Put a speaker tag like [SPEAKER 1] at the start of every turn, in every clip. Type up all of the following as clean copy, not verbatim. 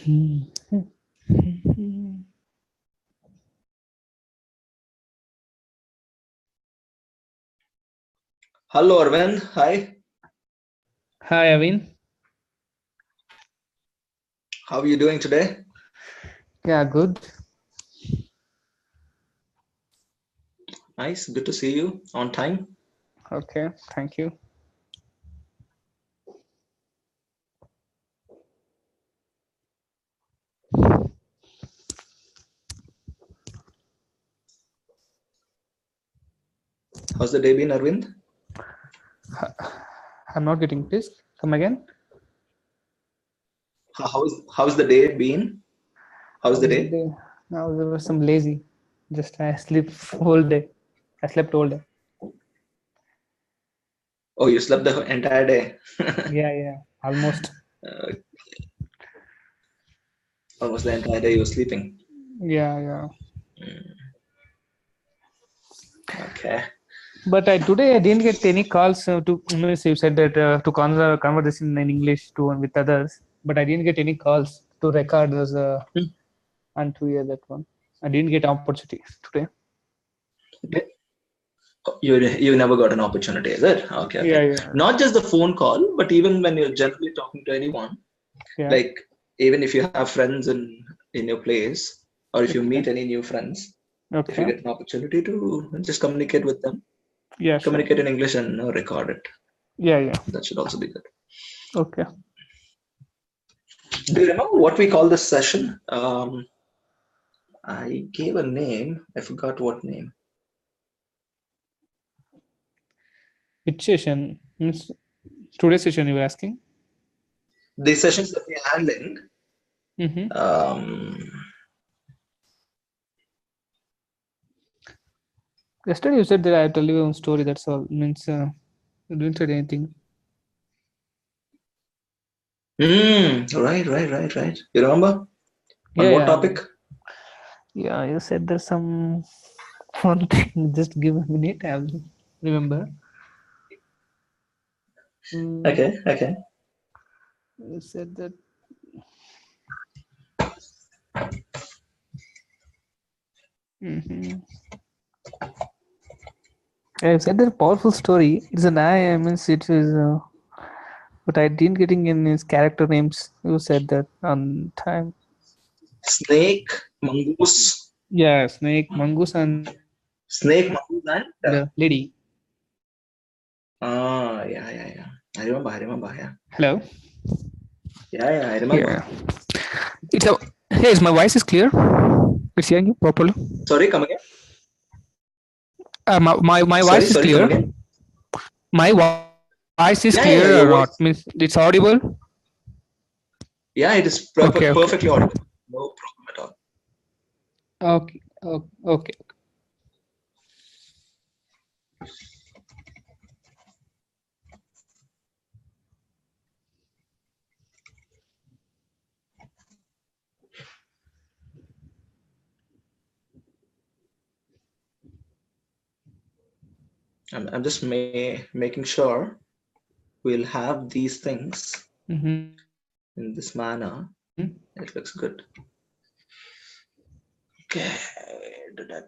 [SPEAKER 1] Hello, Arvind. Hi.
[SPEAKER 2] Hi, Aveen.
[SPEAKER 1] How are you doing today?
[SPEAKER 2] Yeah, good.
[SPEAKER 1] Nice. Good to see you on time.
[SPEAKER 2] Okay, thank you.
[SPEAKER 1] How's the day been, Arvind?
[SPEAKER 2] I'm not getting this. Come again.
[SPEAKER 1] How's the day been? How's the
[SPEAKER 2] How's the
[SPEAKER 1] day?
[SPEAKER 2] day? Now there was some lazy. Just I sleep whole day. I slept all day.
[SPEAKER 1] Oh, you slept the entire day.
[SPEAKER 2] Yeah, almost.
[SPEAKER 1] Uh, Almost the entire day you were sleeping.
[SPEAKER 2] Yeah.
[SPEAKER 1] Okay.
[SPEAKER 2] But today I didn't get any calls to. Means you said that to conversation in English to with others, but I didn't get any calls to record those
[SPEAKER 1] Hmm.
[SPEAKER 2] and to hear that one. I didn't get opportunity today.
[SPEAKER 1] Okay. You never got an opportunity, is it? Okay,
[SPEAKER 2] Yeah,
[SPEAKER 1] okay.
[SPEAKER 2] yeah,
[SPEAKER 1] Not just the phone call, but even when you're generally talking to anyone,
[SPEAKER 2] yeah.
[SPEAKER 1] like even if you have friends in your place, or if you
[SPEAKER 2] Okay,
[SPEAKER 1] meet any new friends, if you
[SPEAKER 2] okay.
[SPEAKER 1] get an opportunity to just communicate with them,
[SPEAKER 2] Yeah, sure.
[SPEAKER 1] communicate in English and record it.
[SPEAKER 2] Yeah.
[SPEAKER 1] That should also be good.
[SPEAKER 2] Okay.
[SPEAKER 1] Do you remember what we call this session? I gave a name. I forgot what name.
[SPEAKER 2] Which session? Means today's session you were asking?
[SPEAKER 1] The sessions that we're handling.
[SPEAKER 2] Mm-hmm.
[SPEAKER 1] Um,
[SPEAKER 2] Yesterday you said that I tell you one story. That's all. Means you didn't say anything.
[SPEAKER 1] right. You remember? On
[SPEAKER 2] Yeah,
[SPEAKER 1] what
[SPEAKER 2] yeah,
[SPEAKER 1] topic?
[SPEAKER 2] yeah. You said there's some one thing. Just give a minute. I'll remember. Mm,
[SPEAKER 1] Okay.
[SPEAKER 2] you said that. Mm-hmm. Yeah, you said that powerful story. It's an I means it is. But I didn't getting in his character names. You said that on time.
[SPEAKER 1] Snake, mongoose,
[SPEAKER 2] Yeah, snake, mongoose, and
[SPEAKER 1] snake, mongoose, and
[SPEAKER 2] lady.
[SPEAKER 1] yeah. I remember. Yeah,
[SPEAKER 2] Hello.
[SPEAKER 1] yeah. I remember.
[SPEAKER 2] Yeah. It's a. Hey, is my voice is clear? It's hearing you properly.
[SPEAKER 1] Sorry, come again.
[SPEAKER 2] My voice is
[SPEAKER 1] Sorry, come
[SPEAKER 2] clear.
[SPEAKER 1] again.
[SPEAKER 2] My voice is clear or not?
[SPEAKER 1] Yeah.
[SPEAKER 2] Means
[SPEAKER 1] Your
[SPEAKER 2] it's
[SPEAKER 1] voice.
[SPEAKER 2] audible.
[SPEAKER 1] Yeah, it is
[SPEAKER 2] Okay, okay,
[SPEAKER 1] perfectly audible. No problem at all.
[SPEAKER 2] okay.
[SPEAKER 1] I'm just making sure we'll have these things
[SPEAKER 2] Mm-hmm.
[SPEAKER 1] in this manner. It looks good. Okay. Da.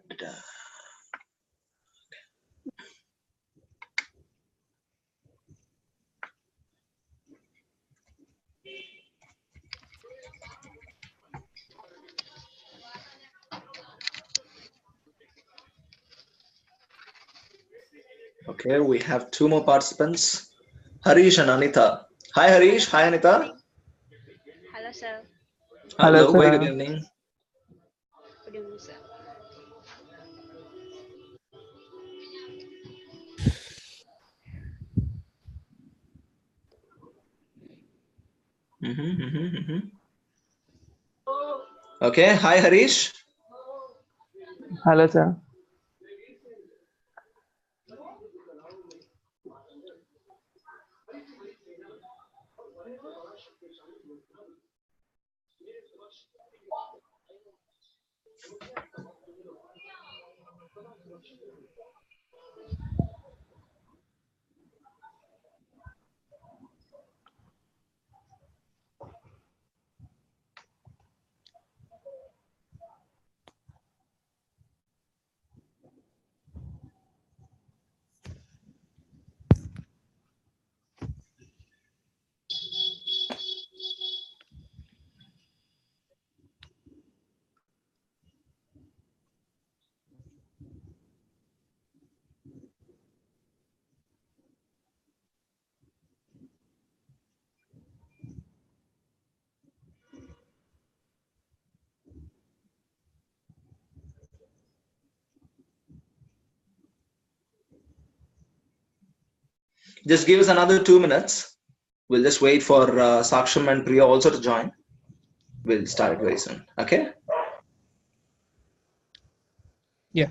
[SPEAKER 1] Okay, we have two more participants, Harish and Anita. Hi, Harish. Hi, Anita.
[SPEAKER 3] Hello, sir.
[SPEAKER 2] Hello,
[SPEAKER 1] Hello, very good
[SPEAKER 2] sir.
[SPEAKER 1] evening.
[SPEAKER 3] Good evening, sir.
[SPEAKER 1] Mm-hmm. Okay, hi, Harish.
[SPEAKER 2] Hello, sir.
[SPEAKER 1] Just give us another 2 minutes. We'll just wait for Saksham and Priya also to join. We'll start very soon. Okay?
[SPEAKER 2] Yeah.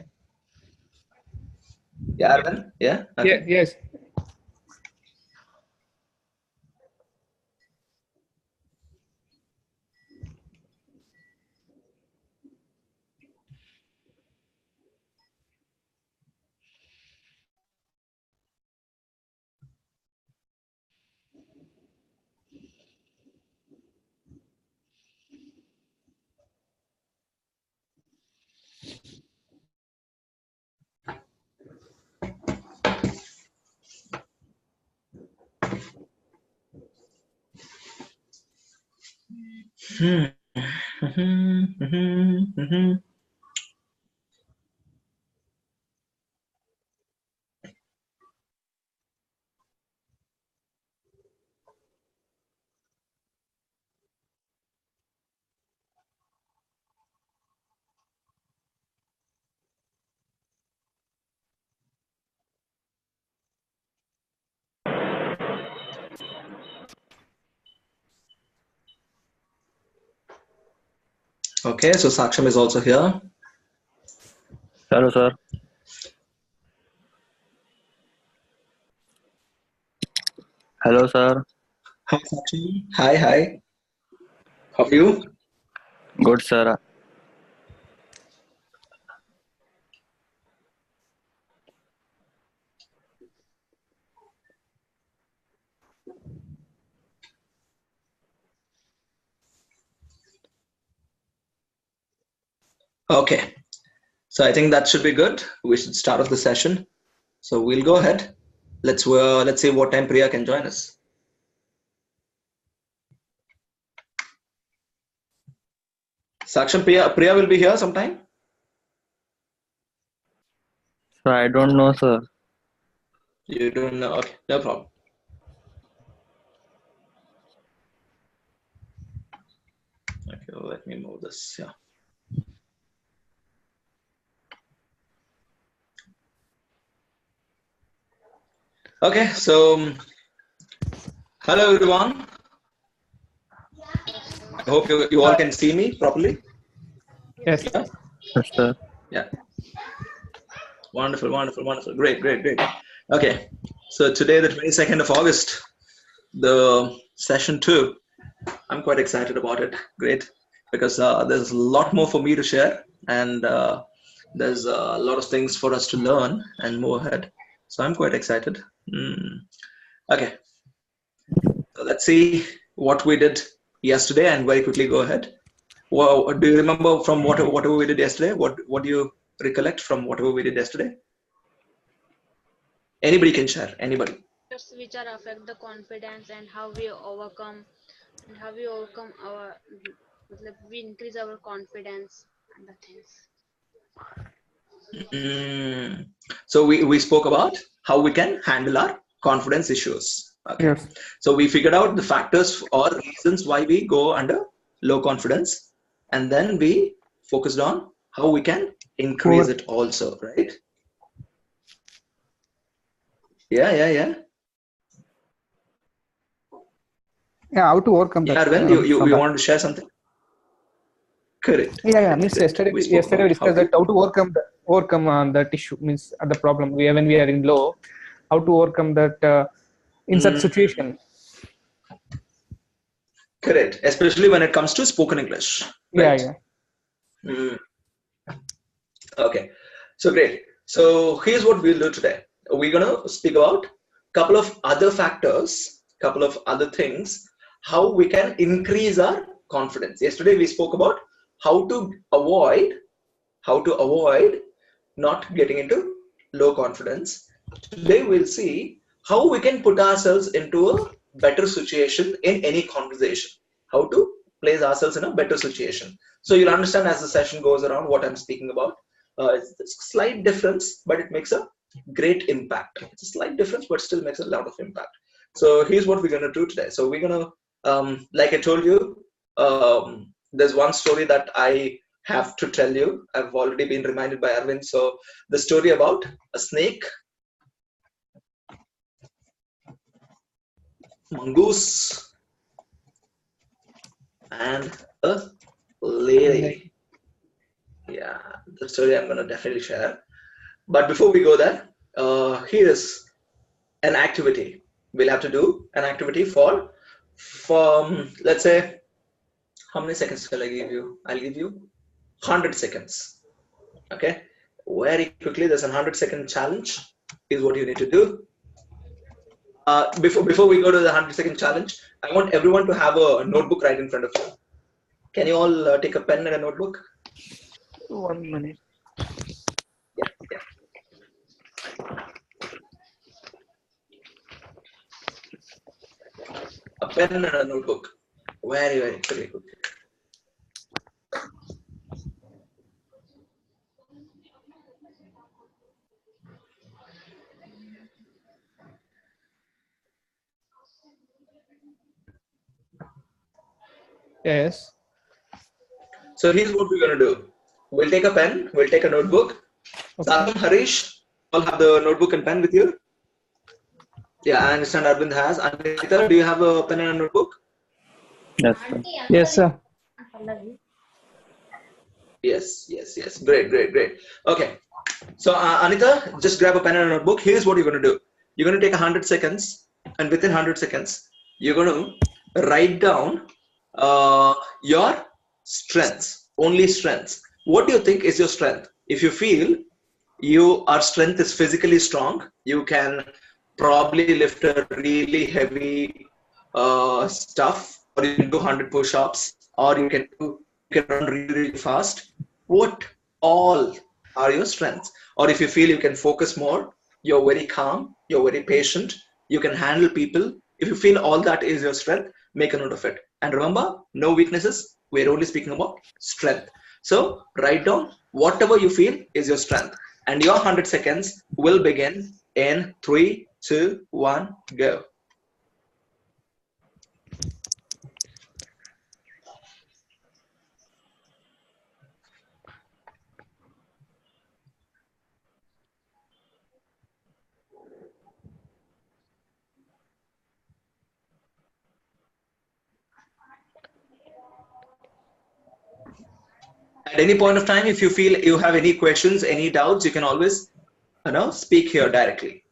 [SPEAKER 1] Yeah, Arvind? Yeah? Okay.
[SPEAKER 2] Yeah. Yes.
[SPEAKER 1] Okay, so Saksham is also here.
[SPEAKER 4] Hello, sir. Hello, sir.
[SPEAKER 1] Hi, Saksham. Hi. How are you?
[SPEAKER 4] Good, sir.
[SPEAKER 1] Okay. So I think that should be good. We should start off the session. So we'll go ahead. Let's see what time Priya can join us. Saksham, Priya will be here sometime.
[SPEAKER 4] Sir, I don't know, sir.
[SPEAKER 1] You don't know? Okay, no problem. Okay, well, let me move this. Yeah. Okay, so hello everyone. I hope you all can see me properly.
[SPEAKER 2] Yes.
[SPEAKER 1] Yeah.
[SPEAKER 4] Yes, sir.
[SPEAKER 1] Yeah. Wonderful. Great. Okay. So today, the 22nd of August, the session 2. I'm quite excited about it. Great. Because there's a lot more for me to share, and there's a lot of things for us to learn and move ahead. So I'm quite excited. Okay. So let's see what we did yesterday and very quickly go ahead. Well, do you remember from whatever we did yesterday? What do you recollect from whatever we did yesterday? Anybody can share. Anybody.
[SPEAKER 3] Which are affect the confidence and how we overcome our we increase our confidence and the things.
[SPEAKER 1] So we spoke about how we can handle our confidence issues. Okay.
[SPEAKER 2] Yes.
[SPEAKER 1] So we figured out the factors or reasons why we go under low confidence, and then we focused on how we can increase it also, right? Yeah.
[SPEAKER 2] Yeah, how to overcome that?
[SPEAKER 1] Arvind, you wanted to share something? Correct.
[SPEAKER 2] Yeah. Means yesterday we discussed that how to overcome that issue. Means the problem when we are in low, how to overcome that in such situation.
[SPEAKER 1] Correct. Especially when it comes to spoken English. Right?
[SPEAKER 2] Yeah.
[SPEAKER 1] Okay. So great. So here's what we'll do today. We're gonna speak about a couple of other factors, couple of other things, how we can increase our confidence. Yesterday we spoke about how to avoid not getting into low confidence. Today we'll see how we can put ourselves into a better situation in any conversation. How to place ourselves in a better situation. So you'll understand as the session goes around what I'm speaking about. It's a slight difference, but it makes a great impact. It's a slight difference, but still makes a lot of impact. So here's what we're going to do today. So we're going to, like I told you, there's one story that I have to tell you. I've already been reminded by Arvind. So the story about a snake mongoose, and a lady. Yeah, the story I'm gonna definitely share. But before we go there, here's an activity. We'll have to do an activity for let's say, how many seconds shall I give you? I'll give you 100 seconds. Okay, very quickly. There's a 100-second challenge. Is what you need to do. Before we go to the 100-second challenge, I want everyone to have a notebook right in front of you. Can you all take a pen and a notebook?
[SPEAKER 2] 1 minute.
[SPEAKER 1] Yeah. A pen and a notebook. Very good.
[SPEAKER 2] Yes.
[SPEAKER 1] So here's what we're gonna do. We'll take a pen. We'll take a notebook.
[SPEAKER 2] Okay.
[SPEAKER 1] Salam, Harish, all have the notebook and pen with you? Yeah, I understand Arvind has. Anita, do you have a pen and a notebook?
[SPEAKER 4] Yes, sir.
[SPEAKER 2] Yes, sir.
[SPEAKER 1] Yes. Great. Okay. So Anita, just grab a pen and a notebook. Here's what you're going to do. You're going to take 100 seconds, and within 100 seconds, you're going to write down your strengths, only strengths. What do you think is your strength? If you feel your strength is physically strong, you can probably lift a really heavy stuff, or you can do 100 push-ups, or you can run really fast. What all are your strengths? Or if you feel you can focus more, you're very calm, you're very patient, you can handle people. If you feel all that is your strength, make a note of it. And remember, no weaknesses. We're only speaking about strength. So write down whatever you feel is your strength. And your 100 seconds will begin in 3, 2, 1, go. At any point of time, if you feel you have any questions, any doubts, you can always, speak here directly.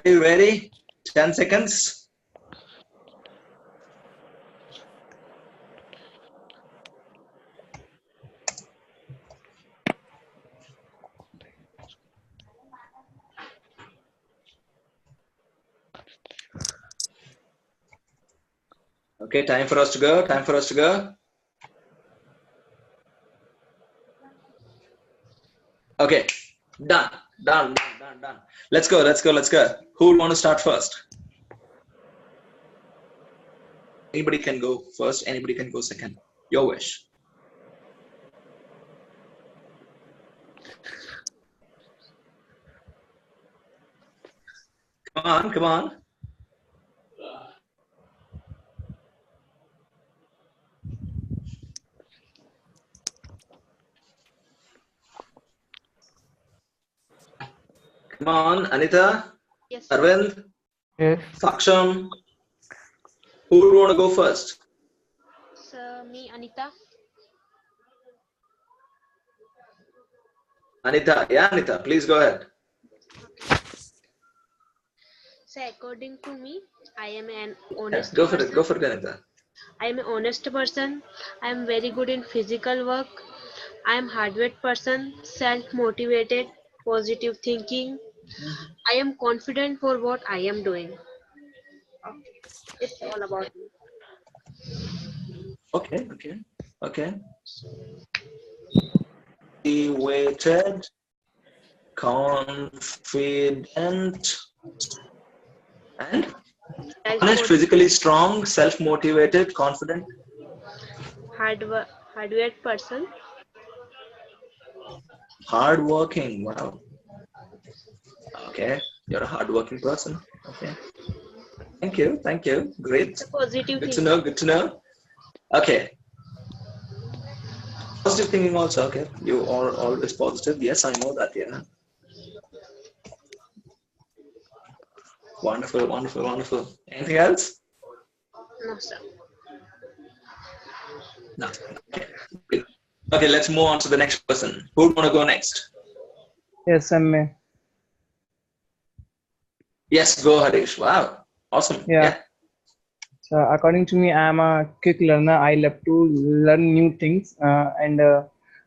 [SPEAKER 1] Ready? 10 seconds. Okay, time for us to go. Okay, done. Let's go. Who would want to start first? Anybody can go first. Anybody can go second. Your wish. Come on, come on. Come on, Anita,
[SPEAKER 3] Yes.
[SPEAKER 1] Arvind,
[SPEAKER 2] Yes.
[SPEAKER 1] Saksham. Who would want to go first?
[SPEAKER 3] So me, Anita.
[SPEAKER 1] Anita. Yeah, Anita, please go ahead.
[SPEAKER 3] So according to me, I am an
[SPEAKER 1] Yeah,
[SPEAKER 3] honest
[SPEAKER 1] go for it.
[SPEAKER 3] person.
[SPEAKER 1] Go for it, Anita.
[SPEAKER 3] I am an honest person. I am very good in physical work. I am hardworking person, self-motivated, positive thinking. I am confident for what I am doing. Okay. It's all about me.
[SPEAKER 1] Okay, okay, okay. Motivated, confident, and honest,
[SPEAKER 3] Self-motivated,
[SPEAKER 1] physically strong, self-motivated, confident,
[SPEAKER 3] hardworking person.
[SPEAKER 1] hardworking. Wow. Okay, you're a hardworking person. Okay. Thank you. Thank you. Great.
[SPEAKER 3] It's a positive
[SPEAKER 1] Good to
[SPEAKER 3] thinking.
[SPEAKER 1] know. Good to know. Okay. Positive thinking also. Okay. You are always positive. Yes, I know that. Yeah. Wonderful. Wonderful. Wonderful. Anything else?
[SPEAKER 3] No, sir.
[SPEAKER 1] No. Okay. Good. Okay. Let's move on to the next person. Who would want to go next?
[SPEAKER 2] Yes, I'm.
[SPEAKER 1] Yes. Go, Harish. Wow. Awesome.
[SPEAKER 2] Yeah.
[SPEAKER 1] Yeah.
[SPEAKER 2] So according to me, I'm a quick learner. I love to learn new things, and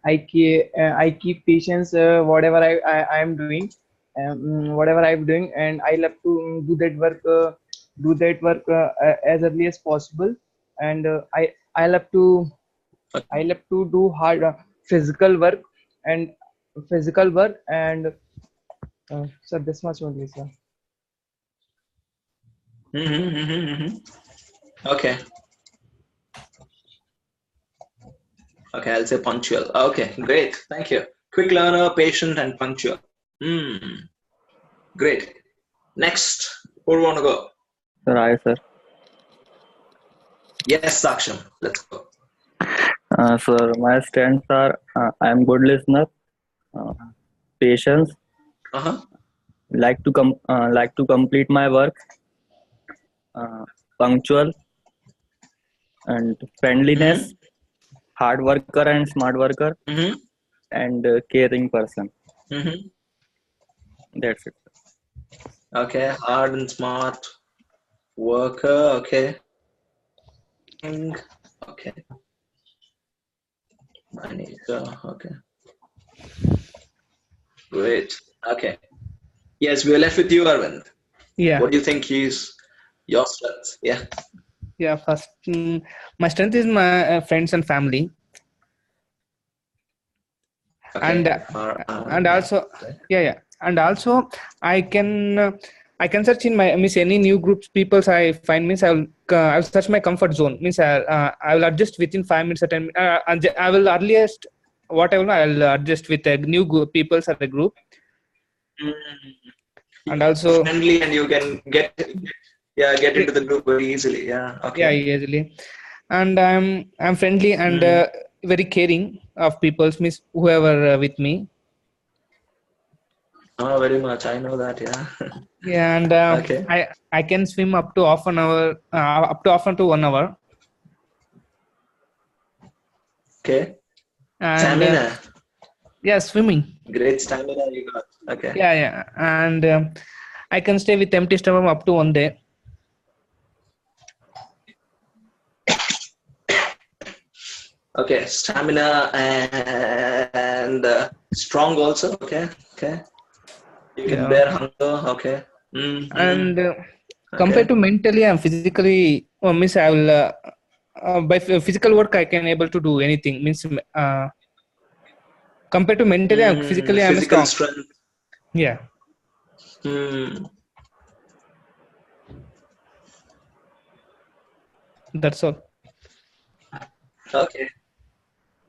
[SPEAKER 2] I keep patience. Whatever I am doing, whatever I'm doing, and I love to do that work as early as possible. And I love to I love to do hard physical work and so this much only, sir.
[SPEAKER 1] Okay. Okay. I'll say punctual. Okay. Great. Thank you. Quick learner, patient, and punctual. Great. Next. Who would want to go?
[SPEAKER 4] Sir, I, sir.
[SPEAKER 1] Yes, Saksham. Let's go.
[SPEAKER 4] Sir, my strengths are I am good listener, uh, patience,
[SPEAKER 1] Uh-huh.
[SPEAKER 4] like to complete my work, punctual, and friendliness,
[SPEAKER 1] Mm-hmm.
[SPEAKER 4] hard worker and smart worker,
[SPEAKER 1] Mm-hmm.
[SPEAKER 4] and caring person.
[SPEAKER 1] Mm-hmm.
[SPEAKER 4] That's it.
[SPEAKER 1] Okay. Hard and smart worker. Okay. Okay. Manager. Okay. Great. Okay. Yes, we're left with you, Arvind.
[SPEAKER 2] Yeah.
[SPEAKER 1] What do you think is your strength? Yeah.
[SPEAKER 2] Yeah, first, my strength is my friends and family, and
[SPEAKER 1] Okay.
[SPEAKER 2] and also, yeah, and also I can search in my means any new groups peoples I find means I'll search my comfort zone means I will adjust within 5 minutes or 10 and I will earliest whatever I'll adjust with a new group peoples at a group, and also
[SPEAKER 1] Friendly, and you can get into the group very easily. Yeah.
[SPEAKER 2] yeah,
[SPEAKER 1] Okay.
[SPEAKER 2] easily, and I'm friendly and very caring of people means whoever with me.
[SPEAKER 1] Oh, very much. I know that. Yeah.
[SPEAKER 2] Yeah, and
[SPEAKER 1] Okay.
[SPEAKER 2] I can swim up to half an hour, up to half to 1 hour,
[SPEAKER 1] Okay.
[SPEAKER 2] and
[SPEAKER 1] Stamina.
[SPEAKER 2] yeah, swimming.
[SPEAKER 1] Great stamina you got. Okay.
[SPEAKER 2] Yeah, and I can stay with empty stomach up to 1 day.
[SPEAKER 1] Okay. Stamina and strong also. Okay. Okay. You can
[SPEAKER 2] Yeah,
[SPEAKER 1] bear hunger. Okay. Mm-hmm.
[SPEAKER 2] and compared
[SPEAKER 1] Okay.
[SPEAKER 2] to mentally and physically, means I will by physical work I can able to do anything. Means compared to mentally and physically, I'm
[SPEAKER 1] Physical
[SPEAKER 2] strong.
[SPEAKER 1] strength.
[SPEAKER 2] Yeah.
[SPEAKER 1] Hmm.
[SPEAKER 2] That's all.
[SPEAKER 1] Okay.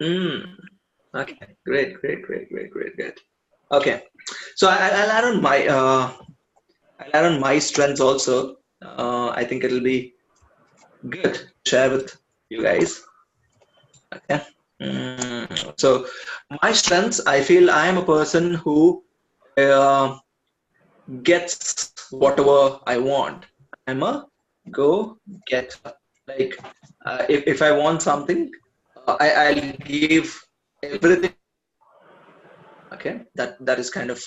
[SPEAKER 1] Okay. Great. Okay. So I'll add on my strengths also. I think it'll be good to share with you guys. Okay. So my strengths, I feel I am a person who gets whatever I want. I'm a go getter. Like if I want something, I'll give everything. Okay, that is kind of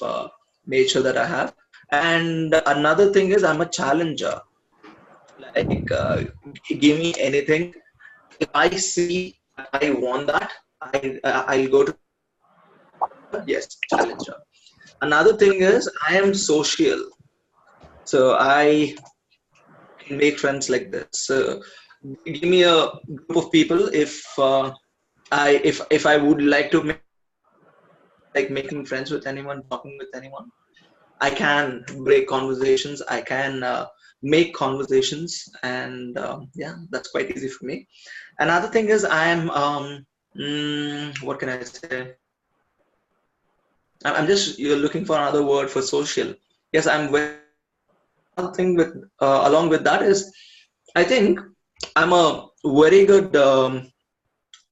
[SPEAKER 1] nature that I have. And another thing is I'm a challenger. Like give me anything. If I see I want that, I'll go to yes challenger. Another thing is I am social. So I can make friends like this. So give me a group of people if I would like to make like making friends with anyone, talking with anyone, I can break conversations. I can make conversations, and yeah, that's quite easy for me. Another thing is I am what can I say? I'm just you're looking for another word for social. Yes, I'm very. Another thing with along with that is I think I'm a very good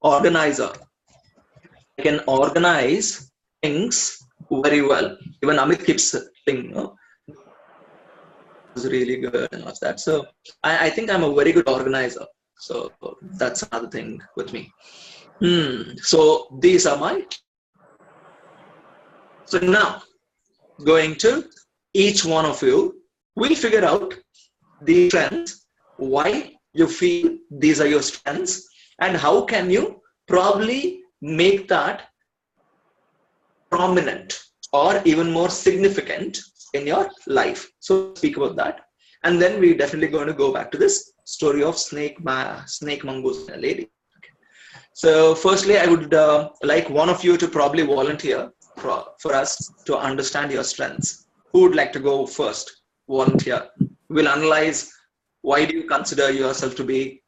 [SPEAKER 1] organizer. I can organize things very well. Even Amit keeps saying, no, was really good and all that. So I think I'm a very good organizer. So that's another thing with me. So these are my. So now going to each one of you, we'll figure out the strengths, why you feel these are your strengths, and how can you probably make that prominent or even more significant in your life. So speak about that, and then we're definitely going to go back to this story of snake, mongoose, and a lady. Okay. So firstly, I would like one of you to probably volunteer for us to understand your strengths. Who would like to go first? Volunteer. We'll analyze why do you consider yourself to be.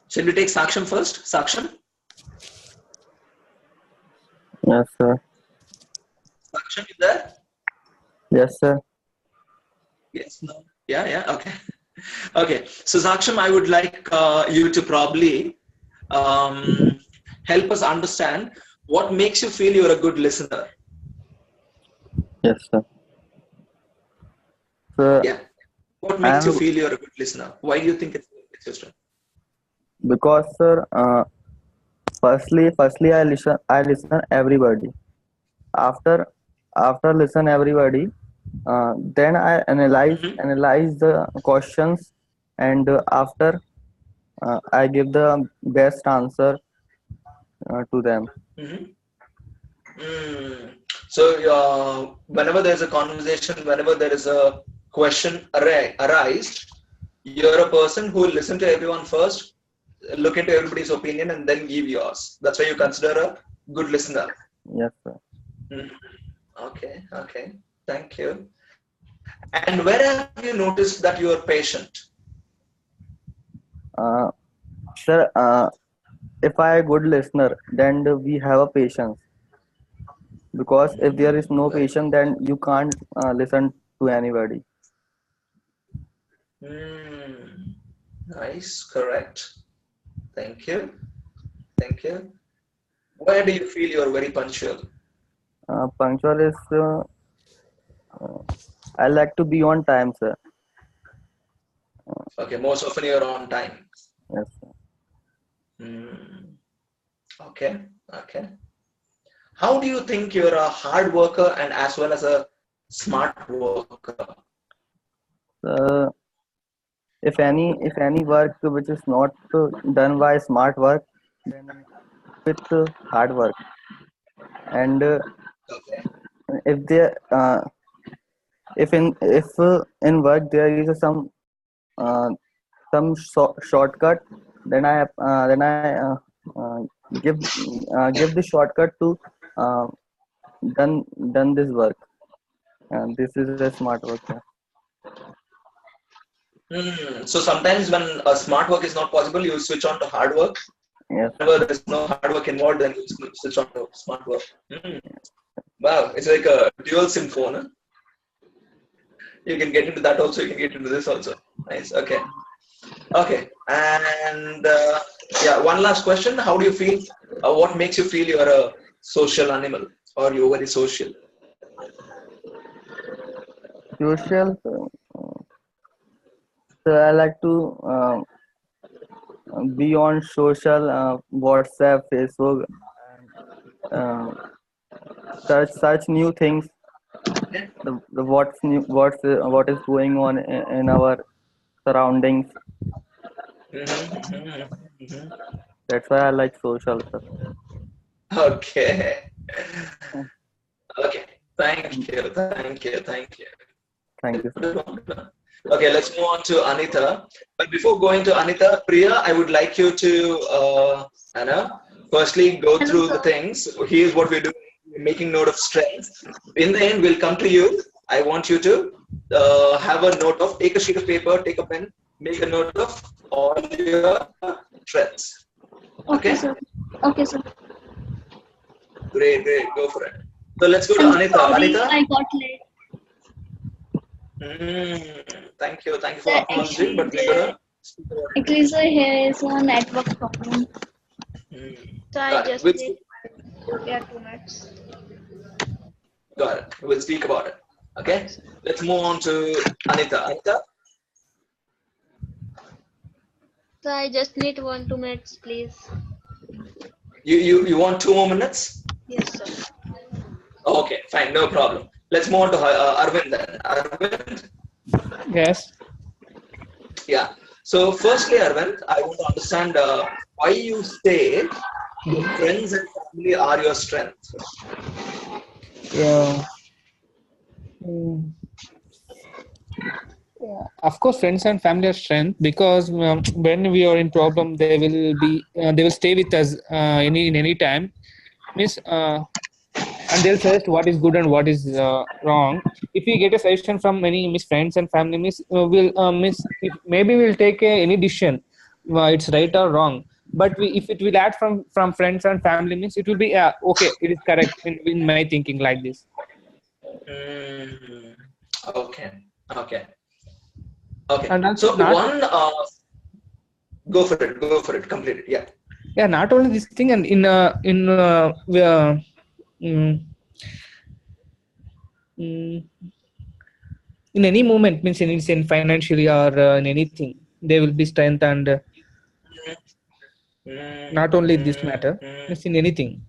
[SPEAKER 1] Shall we take Saksham first? Saksham?
[SPEAKER 4] Yes, sir.
[SPEAKER 1] Saksham, you there?
[SPEAKER 4] Yes, sir.
[SPEAKER 1] Yes. No. Yeah. Okay. Okay. So Saksham, I would like you to probably help us understand what makes you feel you're a good listener.
[SPEAKER 4] Yes, sir. So
[SPEAKER 1] Yeah. What makes you feel you're a good listener? Why do you think it's your strength?
[SPEAKER 4] because, sir, firstly, I listen everybody. After listen everybody, then I analyze the questions, and after I give the best answer to them.
[SPEAKER 1] So whenever there's a conversation, whenever there is a question arise, you're a person who will listen to everyone first, look into everybody's opinion, and then give yours. That's why you consider a good listener.
[SPEAKER 4] Yes, sir.
[SPEAKER 1] Okay. Thank you. And where have you noticed that you are patient?
[SPEAKER 4] Sir, if I a good listener, then we have a patience. Because if there is no patience, then you can't listen to anybody.
[SPEAKER 1] Nice, correct. Thank you. Where do you feel you're very punctual?
[SPEAKER 4] Punctual is I like to be on time, sir.
[SPEAKER 1] Okay, most often you're on time.
[SPEAKER 4] Yes, sir.
[SPEAKER 1] Okay. How do you think you're a hard worker and as well as a smart worker?
[SPEAKER 4] If any work which is not done by smart work, then with hard work. And
[SPEAKER 1] Okay.
[SPEAKER 4] if there if in work there is uh, shortcut, then I give give the shortcut to uh, done this work. And this is a smart work. Yeah.
[SPEAKER 1] So sometimes when smart work is not possible, you switch on to hard work.
[SPEAKER 4] Yes.
[SPEAKER 1] Whenever there is no hard work involved, then you switch on to smart work. Wow, it's like a dual symphony. You can get into that also. You can get into this also. Nice. Okay. Okay. And yeah, one last question. How do you feel? What makes you feel you're a social animal or you're very social?
[SPEAKER 4] Social. So I like to be on social, WhatsApp, Facebook, uh, search new things. The what's new, what is going on in our surroundings. That's why I like social, sir.
[SPEAKER 1] Okay. Okay. Thank you. Thank you. Thank you.
[SPEAKER 4] Thank you, sir.
[SPEAKER 1] Okay, let's move on to Anita. But before going to Anita, Priya, I would like you to, Anna, firstly go
[SPEAKER 5] Hello,
[SPEAKER 1] through the
[SPEAKER 5] sir.
[SPEAKER 1] things. Here's what we're doing. We're making note of strengths. In the end, we'll come to you. I want you to have a note of, take a sheet of paper, take a pen, make a note of all your strengths.
[SPEAKER 5] Okay,
[SPEAKER 1] Okay?
[SPEAKER 5] sir. Okay, sir.
[SPEAKER 1] Great, great. Go for it. So let's go to
[SPEAKER 5] I'm
[SPEAKER 1] Anita.
[SPEAKER 5] sorry
[SPEAKER 1] Anita?
[SPEAKER 5] I got late.
[SPEAKER 1] Thank you. Thank you for
[SPEAKER 5] Sir,
[SPEAKER 1] acknowledging, but we're gonna speak about it.
[SPEAKER 5] actually, sir, here is a network problem.
[SPEAKER 3] So I
[SPEAKER 1] Got it.
[SPEAKER 3] just
[SPEAKER 1] We'll
[SPEAKER 3] need 2 minutes.
[SPEAKER 1] Got it. We'll speak about it. Okay. Let's move on to Anita. Anita,
[SPEAKER 3] So I just need 2 minutes, please.
[SPEAKER 1] you want 2 more minutes?
[SPEAKER 3] Yes, sir.
[SPEAKER 1] Okay, fine, no problem. Let's move on to Arvind then. Arvind,
[SPEAKER 2] Yes.
[SPEAKER 1] yeah. So firstly, Arvind, I want to understand why you say your friends and family are your strength.
[SPEAKER 2] Yeah. Mm, yeah. Of course, friends and family are strength because when we are in problem, they will stay with us in any time. Means and they'll suggest what is good and what is wrong. If we get a suggestion from many miss friends and family, miss will miss if maybe we'll take any decision, it's right or wrong. But if it will add from friends and family, means it will be okay. It is correct in my thinking like this.
[SPEAKER 1] Okay, okay, okay.
[SPEAKER 2] And also
[SPEAKER 1] So
[SPEAKER 2] not
[SPEAKER 1] one, go for it, complete it. Yeah.
[SPEAKER 2] yeah, not only this thing, and mm, mm, in any moment, means in financially or in anything, there will be strength and not only this matter, means in anything.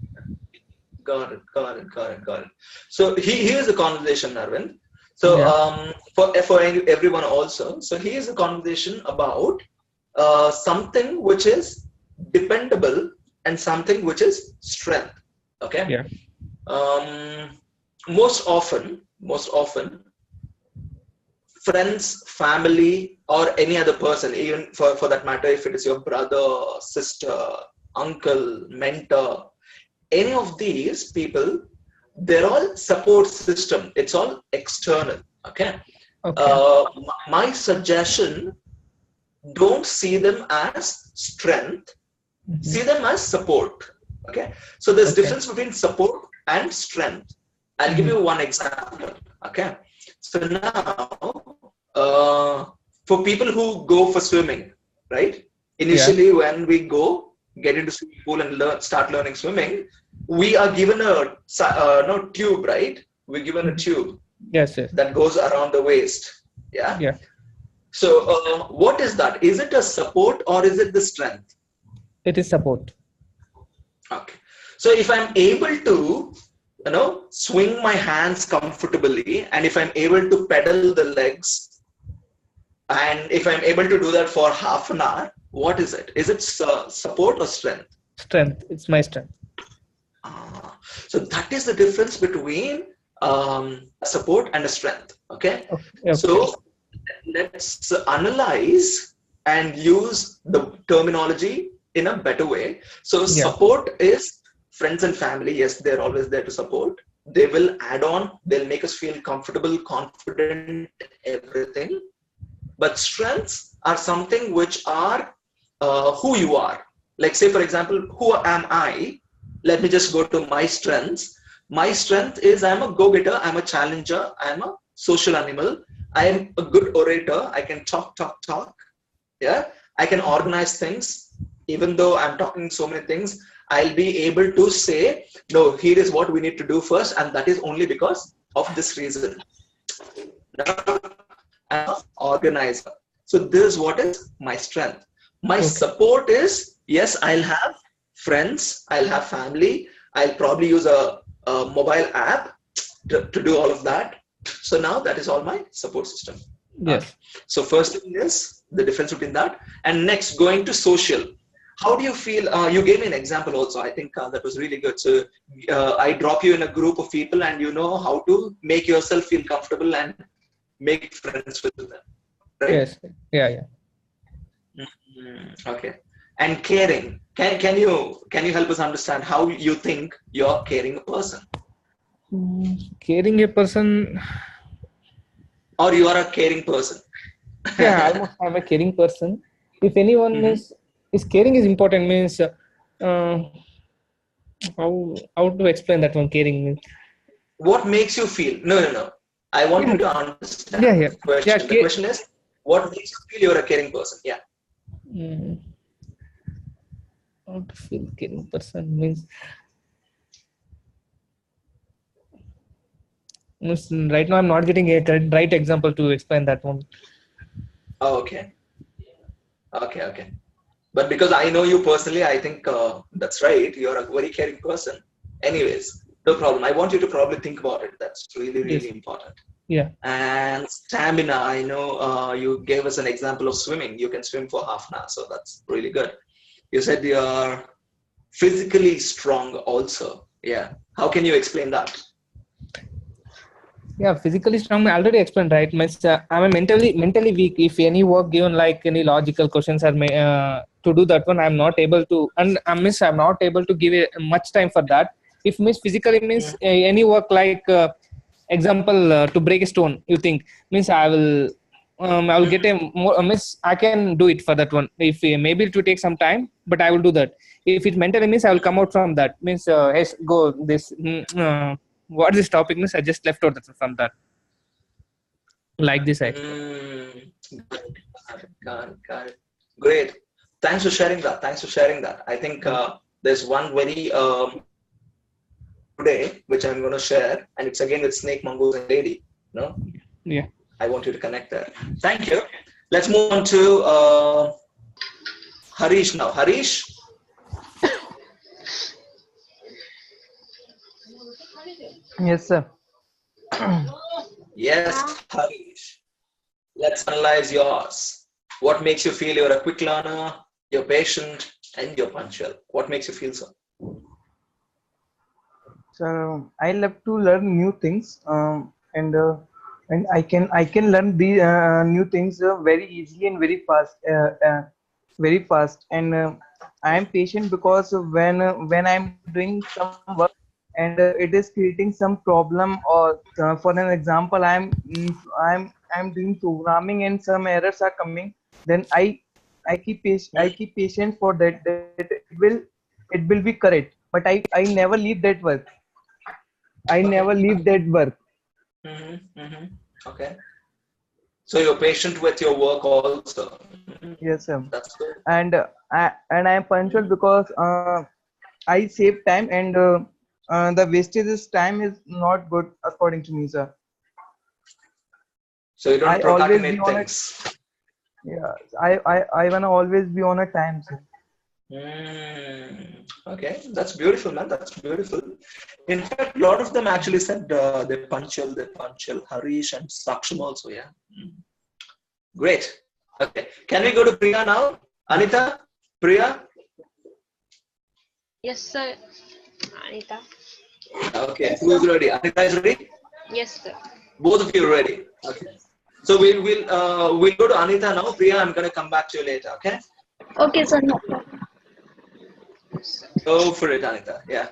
[SPEAKER 1] Got it, got it, got it, got it. So here's the conversation, Arvind. So
[SPEAKER 2] Yeah.
[SPEAKER 1] for everyone also, so here's the conversation about something which is dependable and something which is strength. Okay.
[SPEAKER 2] Yeah.
[SPEAKER 1] Most often, friends, family, or any other person, even for that matter, if it is your brother, sister, uncle, mentor, any of these people, they're all support system. It's all external. Okay.
[SPEAKER 2] Okay.
[SPEAKER 1] My suggestion, don't see them as strength, see them as support. Okay. So there's
[SPEAKER 2] Okay.
[SPEAKER 1] difference between support and strength. I'll give you one example. Okay. So now, for people who go for swimming, right? Initially, when we get into swimming pool and start learning swimming, we are given a no tube, right? We're given a tube
[SPEAKER 2] Yes. Yes.
[SPEAKER 1] that goes around the waist. Yeah.
[SPEAKER 2] Yeah.
[SPEAKER 1] So what is that? Is it a support or is it the strength?
[SPEAKER 2] It is support.
[SPEAKER 1] Okay. So if I'm able to, swing my hands comfortably, and if I'm able to pedal the legs, and if I'm able to do that for half an hour, what is it? Is it support or strength?
[SPEAKER 2] Strength. It's my strength.
[SPEAKER 1] So that is the difference between support and a strength. Okay.
[SPEAKER 2] Okay.
[SPEAKER 1] So let's analyze and use the terminology in a better way. So support is friends and family. Yes, they're always there to support. They will add on. They'll make us feel comfortable, confident, everything. But strengths are something which are who you are. Like say, for example, who am I? Let me just go to my strengths. My strength is I'm a go-getter, I'm a challenger, I'm a social animal, I am a good orator, I can talk. Yeah, I can organize things. Even though I'm talking so many things, I'll be able to say, no, here is what we need to do first, and that is only because of this reason. Now, I'm an organizer. So this is what is my strength. My support is, yes, I'll have friends, I'll have family, I'll probably use a mobile app to do all of that. So now that is all my support system.
[SPEAKER 6] Yes.
[SPEAKER 1] So first thing is the difference between that. And next, going to social. How do you feel? You gave me an example also. I think that was really good. So I drop you in a group of people and you know how to make yourself feel comfortable and make friends with them. Right?
[SPEAKER 6] Yes. Yeah.
[SPEAKER 1] Okay. And caring. Can you help us understand how you think you're caring a person?
[SPEAKER 6] Caring a person.
[SPEAKER 1] Or you are a caring person?
[SPEAKER 6] Yeah, almost I'm a caring person. If anyone is caring is important means how to explain that one caring means.
[SPEAKER 1] What makes you feel? No. I want you to understand
[SPEAKER 6] Yeah.
[SPEAKER 1] the question. The question is, what makes you feel you're a caring person? Yeah.
[SPEAKER 6] How to feel caring person means right now I'm not getting a right example to explain that one.
[SPEAKER 1] Oh, okay. But because I know you personally, I think that's right. You're a very caring person. Anyways, no problem. I want you to probably think about it. That's really important.
[SPEAKER 6] Yeah.
[SPEAKER 1] And stamina. I know you gave us an example of swimming. You can swim for half an hour, so that's really good. You said you're physically strong also. Yeah. How can you explain that?
[SPEAKER 6] Yeah, physically strong. I already explained, right? I'm a mentally weak. If any work given, like any logical questions are to do that one, I'm not able to, and I'm not able to give it much time for that. If physically means any work like example to break a stone, you think means I will get a more I can do it for that one. If maybe it will take some time, but I will do that. If it mentally means I will come out from that means yes, go this. What this topic means, I just left out from that. Like this, I.
[SPEAKER 1] Got it. Great. Thanks for sharing that. I think there's one very today which I'm going to share, and it's again with snake, mongoose, and lady. No.
[SPEAKER 6] Yeah.
[SPEAKER 1] I want you to connect there. Thank you. Let's move on to Harish now. Harish.
[SPEAKER 2] Yes, sir.
[SPEAKER 1] Yes, Harish. Let's analyze yours. What makes you feel you're a quick learner, you're patient, and you're punctual? What makes you feel so?
[SPEAKER 2] So I love to learn new things, and I can learn the new things very easily and very fast. And I am patient because when I'm doing some work and it is creating some problem, or for an example, I'm doing programming and some errors are coming, then I keep patient for that it will be correct. But I never leave that work. I never leave that work.
[SPEAKER 1] Okay. So you're patient with your work also.
[SPEAKER 2] Yes, sir.
[SPEAKER 1] That's good.
[SPEAKER 2] And I am punctual because I save time, and the wastage of time is not good according to me, sir.
[SPEAKER 1] So you don't procrastinate things.
[SPEAKER 2] Yeah, I wanna always be on a time, sir.
[SPEAKER 1] Okay, that's beautiful, man. That's beautiful. In fact, a lot of them actually said they're punctual. Harish and Saksham also, yeah. Great. Okay, can we go to Priya now? Anita, Priya?
[SPEAKER 3] Yes, sir. Anita.
[SPEAKER 1] Okay, who's ready? Anita is ready?
[SPEAKER 3] Yes, sir.
[SPEAKER 1] Both of you are ready. Okay. So we'll go to Anita now. Priya, I'm gonna come back to you later, okay?
[SPEAKER 5] Okay, sir. No problem.
[SPEAKER 1] Go for it, Anita. Yeah.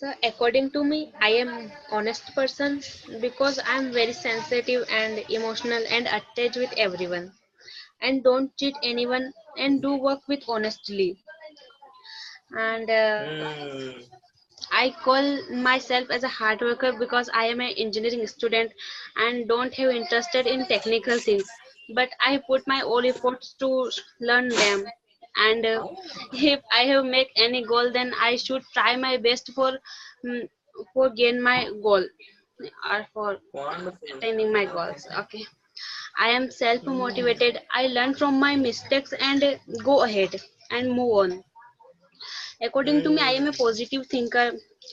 [SPEAKER 3] So according to me, I am honest person because I am very sensitive and emotional and attached with everyone and don't cheat anyone and do work with honestly. And
[SPEAKER 1] Mm.
[SPEAKER 3] I call myself as a hard worker because I am an engineering student and don't have interested in technical things. But I put my all efforts to learn them. And if I have make any goal, then I should try my best mm, for gain my goal or for
[SPEAKER 1] Wonderful.
[SPEAKER 3] attaining my
[SPEAKER 1] Okay.
[SPEAKER 3] goals. Okay. I am self
[SPEAKER 1] Mm.
[SPEAKER 3] motivated. I learn from my mistakes and go ahead and move on. According to me, I am a
[SPEAKER 1] Mm.
[SPEAKER 3] positive thinker.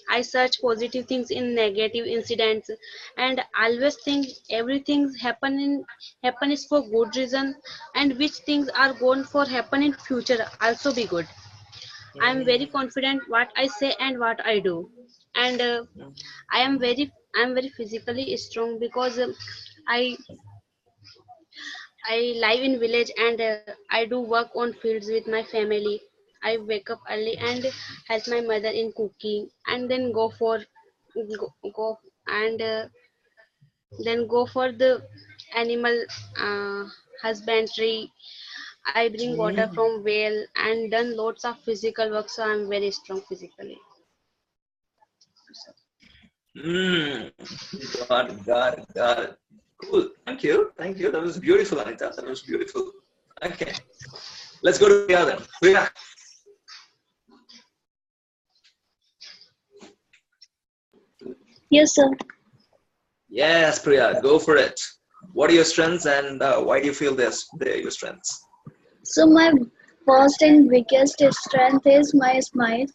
[SPEAKER 3] I search positive things in negative incidents and always think everything happen is for good reason and which things are going for happen in future also be good. I am very
[SPEAKER 1] Mm.
[SPEAKER 3] confident what I say and what I do. And
[SPEAKER 1] Mm.
[SPEAKER 3] I am very physically strong because I live in village and I do work on fields with my family. I wake up early and help my mother in cooking and then go and go for the animal uh, husbandry. I bring water
[SPEAKER 1] Mm.
[SPEAKER 3] from well and done lots of physical work, so I'm very strong physically.
[SPEAKER 1] Mm. Got it, got it, got it. Cool. Thank you. Thank you. That was beautiful, Anita. That was beautiful. Okay. Let's go to Priya then. Priya.
[SPEAKER 5] Yes, sir.
[SPEAKER 1] Yes, Priya, go for it. What are your strengths and why do you feel they're your strengths?
[SPEAKER 5] So my first and biggest strength is my smile.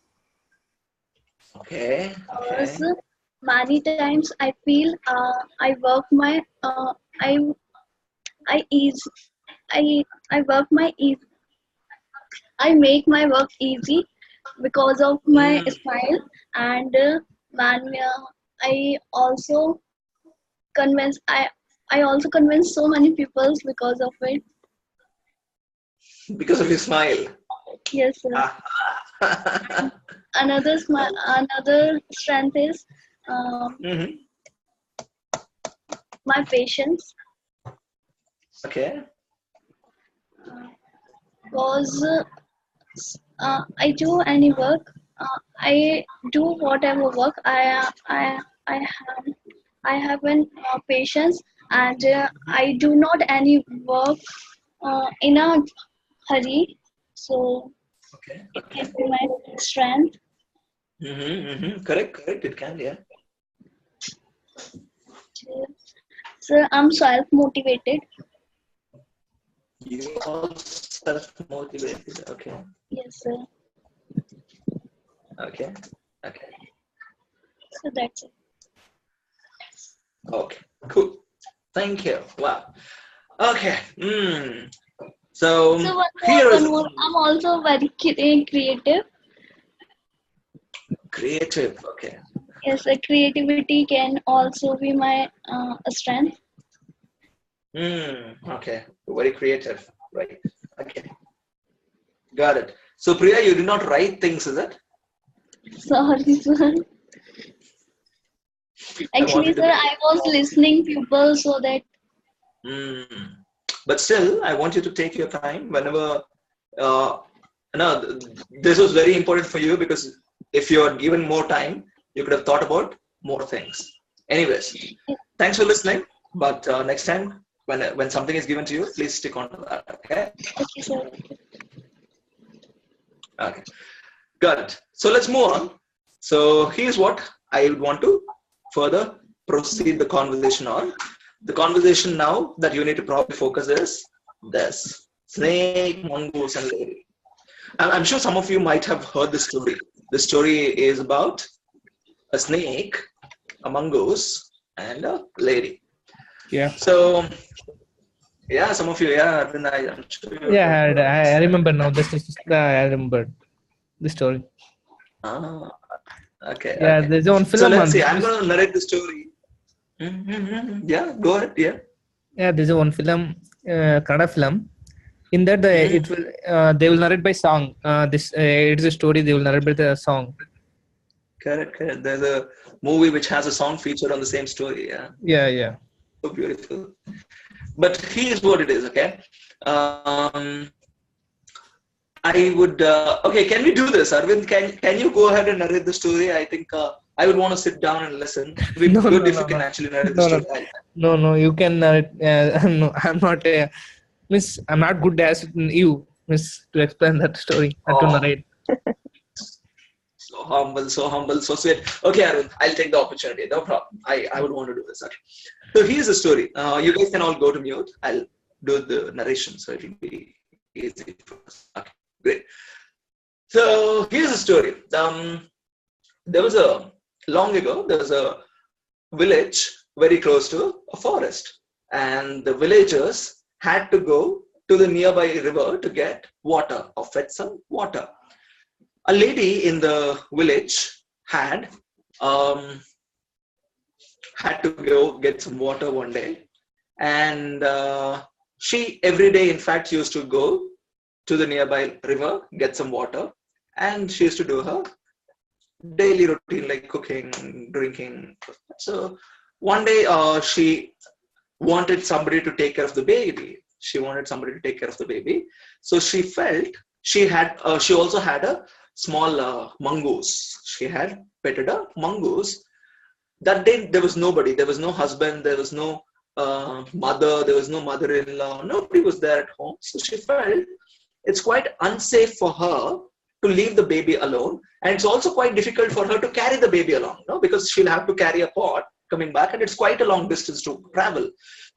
[SPEAKER 1] Okay, okay.
[SPEAKER 5] So many times I feel I work my I ease I work my ease I make my work easy because of my
[SPEAKER 1] Mm.
[SPEAKER 5] smile and man I also convince I also convince so many people because of it.
[SPEAKER 1] Because of your smile.
[SPEAKER 5] Yes, sir.
[SPEAKER 1] Ah.
[SPEAKER 5] Another strength is
[SPEAKER 1] Mhm.
[SPEAKER 5] my patience
[SPEAKER 1] Okay.
[SPEAKER 5] because I do any work. I do whatever work. I have I have an patience and I do not any work in a hurry. So
[SPEAKER 1] Okay.
[SPEAKER 5] it
[SPEAKER 1] Okay.
[SPEAKER 5] can be my strength.
[SPEAKER 1] Mm-hmm, mm-hmm. Correct, correct. It can, yeah.
[SPEAKER 5] So I'm self motivated.
[SPEAKER 1] You are self-motivated. Okay.
[SPEAKER 5] Yes, sir.
[SPEAKER 1] Okay. Okay.
[SPEAKER 5] So that's it.
[SPEAKER 1] Okay. Cool. Thank you. Wow. Okay. So
[SPEAKER 5] So
[SPEAKER 1] here is
[SPEAKER 5] one more. I'm also very creative.
[SPEAKER 1] creative. Okay.
[SPEAKER 5] Yes, creativity can also be my strength.
[SPEAKER 1] Okay. Very creative. Right. Okay. Got it. So Priya, you did not write things, is it?
[SPEAKER 5] Sorry, sir.
[SPEAKER 1] I want
[SPEAKER 5] Actually,
[SPEAKER 1] you to
[SPEAKER 5] sir,
[SPEAKER 1] be.
[SPEAKER 5] I was listening people so that
[SPEAKER 1] Mm. But still, I want you to take your time whenever. Uh, no, this was very important for you because if you are given more time, you could have thought about more things. Anyways, thanks for listening. But next time, when something is given to you, please stick on to that. Okay.
[SPEAKER 5] okay, sir.
[SPEAKER 1] Okay. Got it. So let's move on. So here's what I would want to further proceed the conversation on. The conversation now that you need to probably focus is this: snake, mongoose, and lady. I'm sure some of you might have heard this story. The story is about a snake, a mongoose, and a lady.
[SPEAKER 6] Yeah.
[SPEAKER 1] So, yeah, some of you, yeah, I'm sure you've
[SPEAKER 6] Yeah,
[SPEAKER 1] heard of
[SPEAKER 6] I
[SPEAKER 1] this.
[SPEAKER 6] remember now. This is I remember the story.
[SPEAKER 1] Ah, okay,
[SPEAKER 6] Yeah,
[SPEAKER 1] okay.
[SPEAKER 6] there's one
[SPEAKER 1] So
[SPEAKER 6] film
[SPEAKER 1] let's
[SPEAKER 6] on
[SPEAKER 1] see. I'm
[SPEAKER 6] this.
[SPEAKER 1] going to narrate the story. Yeah, go ahead. Yeah.
[SPEAKER 6] Yeah, there's one film, Kannada film. In that,
[SPEAKER 1] Mhm.
[SPEAKER 6] it will they will narrate by song. This it is a story. They will narrate by the song.
[SPEAKER 1] Correct, correct. There's a movie which has a song featured on the same story. Yeah,
[SPEAKER 6] Yeah.
[SPEAKER 1] so beautiful. But here's what it is, okay? Um, I would. Okay, can we do this, Arvind? Can you go ahead and narrate the story? I think I would want to sit down and listen. It would be
[SPEAKER 6] No,
[SPEAKER 1] good
[SPEAKER 6] no,
[SPEAKER 1] if you
[SPEAKER 6] no,
[SPEAKER 1] can
[SPEAKER 6] no,
[SPEAKER 1] actually narrate the
[SPEAKER 6] no,
[SPEAKER 1] story.
[SPEAKER 6] no, no. You can. No, I'm not. Miss, I'm not good as you, Miss, to explain that story and to
[SPEAKER 1] Oh,
[SPEAKER 6] narrate.
[SPEAKER 1] so humble, so sweet. Okay, Arvind, I'll take the opportunity. No problem. I would want to do this. Okay. So here's the story. You guys can all go to mute. I'll do the narration, so it will be easy for us. Okay, great. So here's the story. There was long ago, there was a village very close to a forest, and the villagers had to go to the nearby river to get water or fetch some water. A lady in the village had um, had to go get some water one day, and she every day, in fact, used to go to the nearby river, get some water, and she used to do her daily routine like cooking, drinking. So one day she wanted somebody to take care of the baby. She wanted somebody to take care of the baby. So she felt she also had a small mongoose. She had petted a mongoose. That day there was nobody. There was no husband. There was no mother. There was no mother-in-law. Nobody was there at home. So she felt it's quite unsafe for her to leave the baby alone, and it's also quite difficult for her to carry the baby along, no? Because she'll have to carry a pot coming back, and it's quite a long distance to travel.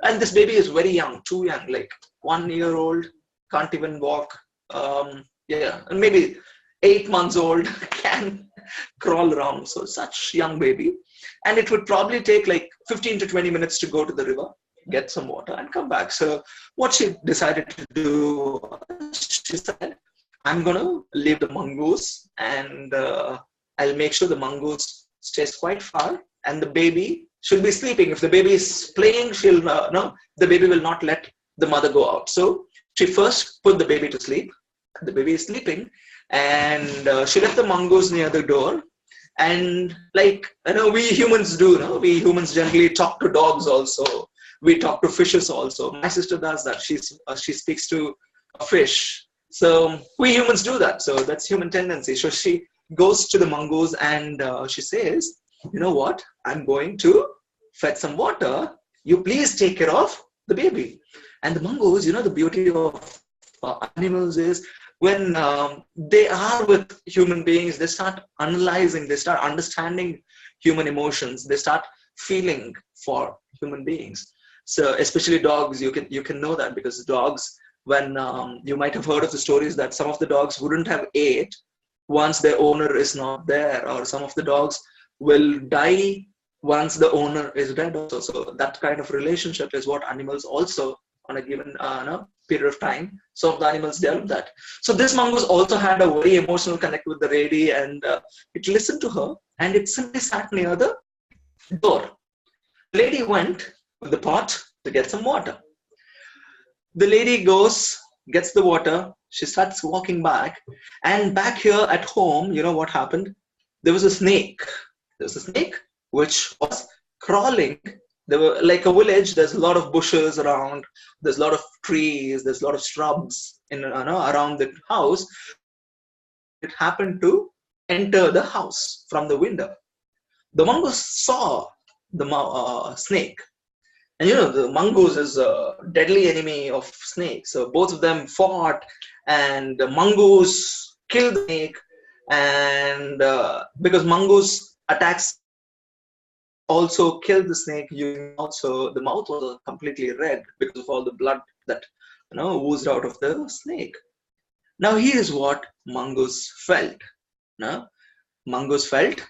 [SPEAKER 1] And this baby is very young, too young, like 1 year old, can't even walk. Yeah, and maybe 8 months old, can crawl around. So such young baby, and it would probably take like 15 to 20 minutes to go to the river, get some water, and come back. So what she decided to do, she said, I'm going to leave the mongoose, and I'll make sure the mongoose stays quite far, and the baby should be sleeping. If the baby is playing, the baby will not let the mother go out. So she first put the baby to sleep. The baby is sleeping, and she left the mongoose near the door. And like, we humans do, we humans generally talk to dogs also. We talk to fishes also. My sister does that. She speaks to a fish. So we humans do that. So that's human tendency. So she goes to the mongoose, and she says, you know what? I'm going to fetch some water. You please take care of the baby. And the mongoose, the beauty of animals is when they are with human beings, they start analyzing, they start understanding human emotions, they start feeling for human beings. So especially dogs, you can know that, because dogs, when you might have heard of the stories that some of the dogs wouldn't have ate once their owner is not there, or some of the dogs will die once the owner is dead also. So that kind of relationship is what animals also, on a given period of time, some of the animals develop that. So this mongoose also had a very emotional connect with the lady, and it listened to her, and it simply sat near the door. The lady went with the pot to get some water. The lady goes, gets the water, she starts walking back, and back here at home, what happened? There was a snake. There was a snake which was crawling. There were, like a village, there's a lot of bushes around, there's a lot of trees, there's a lot of shrubs around the house. It happened to enter the house from the window. The mongoose saw the snake. And the mongoose is a deadly enemy of snakes. So both of them fought, and the mongoose killed the snake. And because mongoose attacks also killed the snake, also the mouth was completely red because of all the blood that oozed out of the snake. Now here's what mongoose felt. Mongoose felt,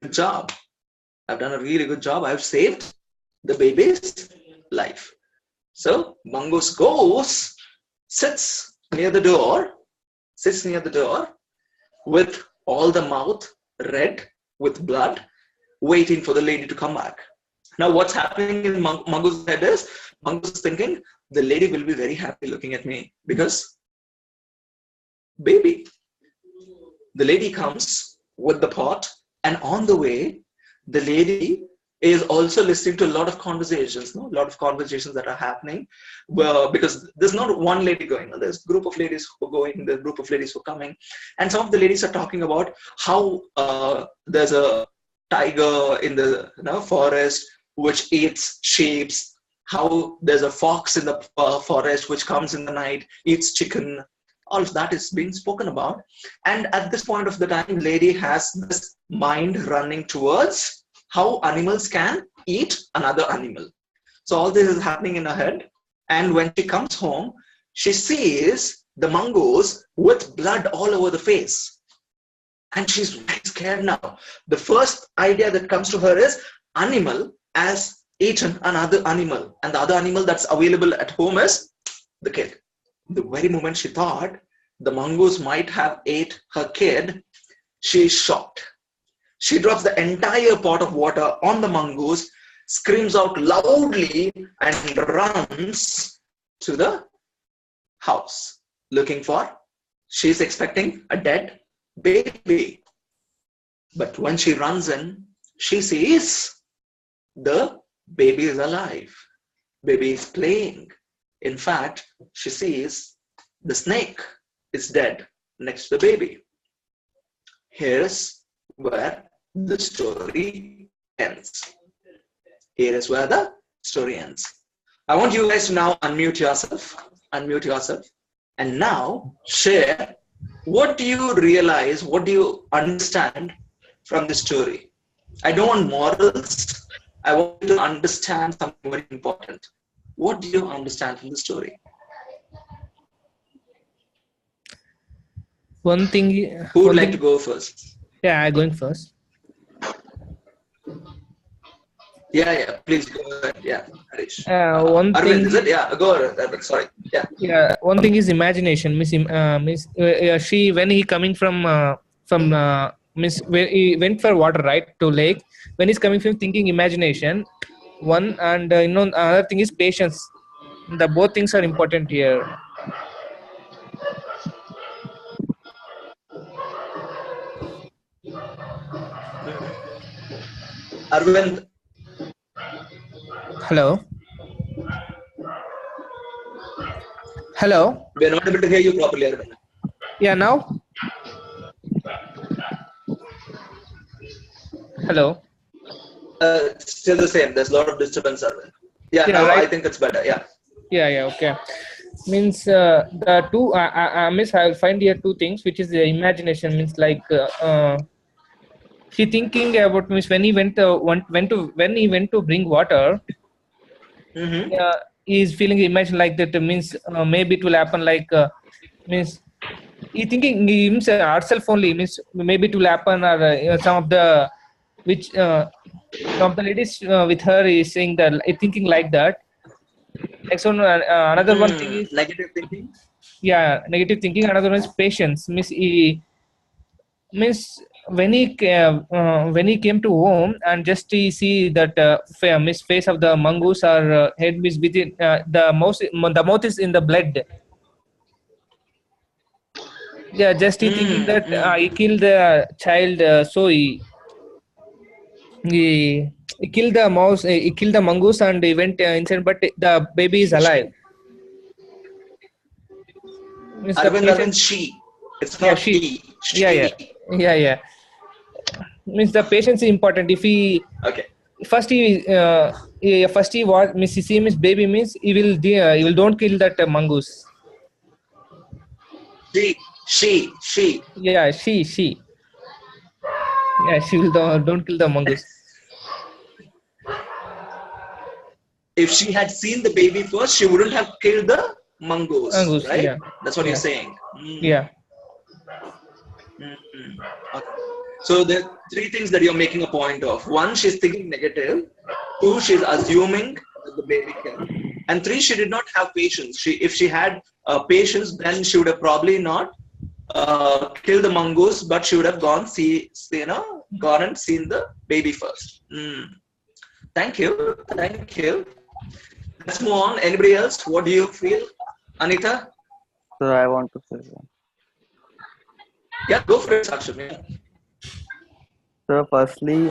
[SPEAKER 1] good job. I've done a really good job. I've saved the baby's life. So mongoose goes, sits near the door with all the mouth red with blood, waiting for the lady to come back. Now what's happening in Mangoo's head is, Mangoo's is thinking, the lady will be very happy looking at me because baby. the lady comes with the pot, and on the way, the lady is also listening to a lot of conversations, no? A lot of conversations that are happening. Well, because there's not one lady going, there's a group of ladies who are going, there's a group of ladies who are coming. And some of the ladies are talking about how there's a tiger in the forest which eats sheep, how there's a fox in the forest which comes in the night, eats chicken. All of that is being spoken about. And at this point of the time, lady has this mind running towards how animals can eat another animal. So all this is happening in her head. And when she comes home, she sees the mongoose with blood all over the face. And she's very scared now. The first idea that comes to her is animal has eaten another animal. And the other animal that's available at home is the kid. The very moment she thought the mongoose might have ate her kid, she is shocked. She drops the entire pot of water on the mongoose, screams out loudly, and runs to the house looking for, she's expecting a dead baby. But when she runs in, she sees the baby is alive. Baby is playing. In fact, she sees the snake is dead next to the baby. Here's where the story ends. Here is where the story ends. I want you guys to now unmute yourself, and now share what do you realize, what do you understand from the story. I don't want morals. I want you to understand something very important. What do you understand from the story?
[SPEAKER 6] One thing.
[SPEAKER 1] Who would like to go first?
[SPEAKER 6] Yeah, I'm going first.
[SPEAKER 1] Yeah, please go ahead. Yeah, Harish.
[SPEAKER 6] One
[SPEAKER 1] Arvind,
[SPEAKER 6] thing.
[SPEAKER 1] Is it? Yeah, go ahead. Sorry. Yeah.
[SPEAKER 6] Yeah, one thing is imagination. She when he coming from where he went for water, right, to lake. When he's coming from thinking imagination, one, and another thing is patience. The both things are important here.
[SPEAKER 1] Arvind.
[SPEAKER 6] Hello.
[SPEAKER 1] We're not able to hear you properly, Arvind.
[SPEAKER 6] Yeah, now. Hello.
[SPEAKER 1] Still the same. There's a lot of disturbance, Arvind. Yeah, now right. I think it's better. Yeah.
[SPEAKER 6] Yeah. Okay. Means the two. I'll find here two things, which is the imagination. Means like she thinking about means when he went to bring water.
[SPEAKER 1] Mm-hmm.
[SPEAKER 6] He's feeling imagine like that. Means maybe it will happen like means he thinking herself only. Means maybe it will happen, or some of the which some of the ladies with her is saying that thinking like that. Next one, another one thing is
[SPEAKER 1] negative thinking.
[SPEAKER 6] Yeah, negative thinking. Another one is patience. Means when he came to home and just he see that face of the mongoose or head is within the mouth is in the blood. Yeah, just he thinking that he killed the child, so he killed the mouse. He killed the mongoose and he went inside, but the baby is alive.
[SPEAKER 1] Arvind, she. It's not she.
[SPEAKER 6] Yeah. Means the patience is important. If he first he was see his baby means he will don't kill that mongoose.
[SPEAKER 1] She.
[SPEAKER 6] Yeah, she. Yeah, she will don't kill the mongoose.
[SPEAKER 1] If she had seen the baby first, she wouldn't have killed the mongoose, right?
[SPEAKER 6] Yeah.
[SPEAKER 1] That's what you're saying.
[SPEAKER 6] Yeah.
[SPEAKER 1] Okay. So there are three things that you're making a point of. One, she's thinking negative. Two, she's assuming that the baby killed. And three, she did not have patience. If she had patience, then she would have probably not killed the mongoose, but she would have gone and seen the baby first. Thank you. Let's move on. Anybody else? What do you feel, Anita?
[SPEAKER 4] Sir, I want to say
[SPEAKER 1] Yeah, go for it, Saksham. Yeah.
[SPEAKER 4] So firstly,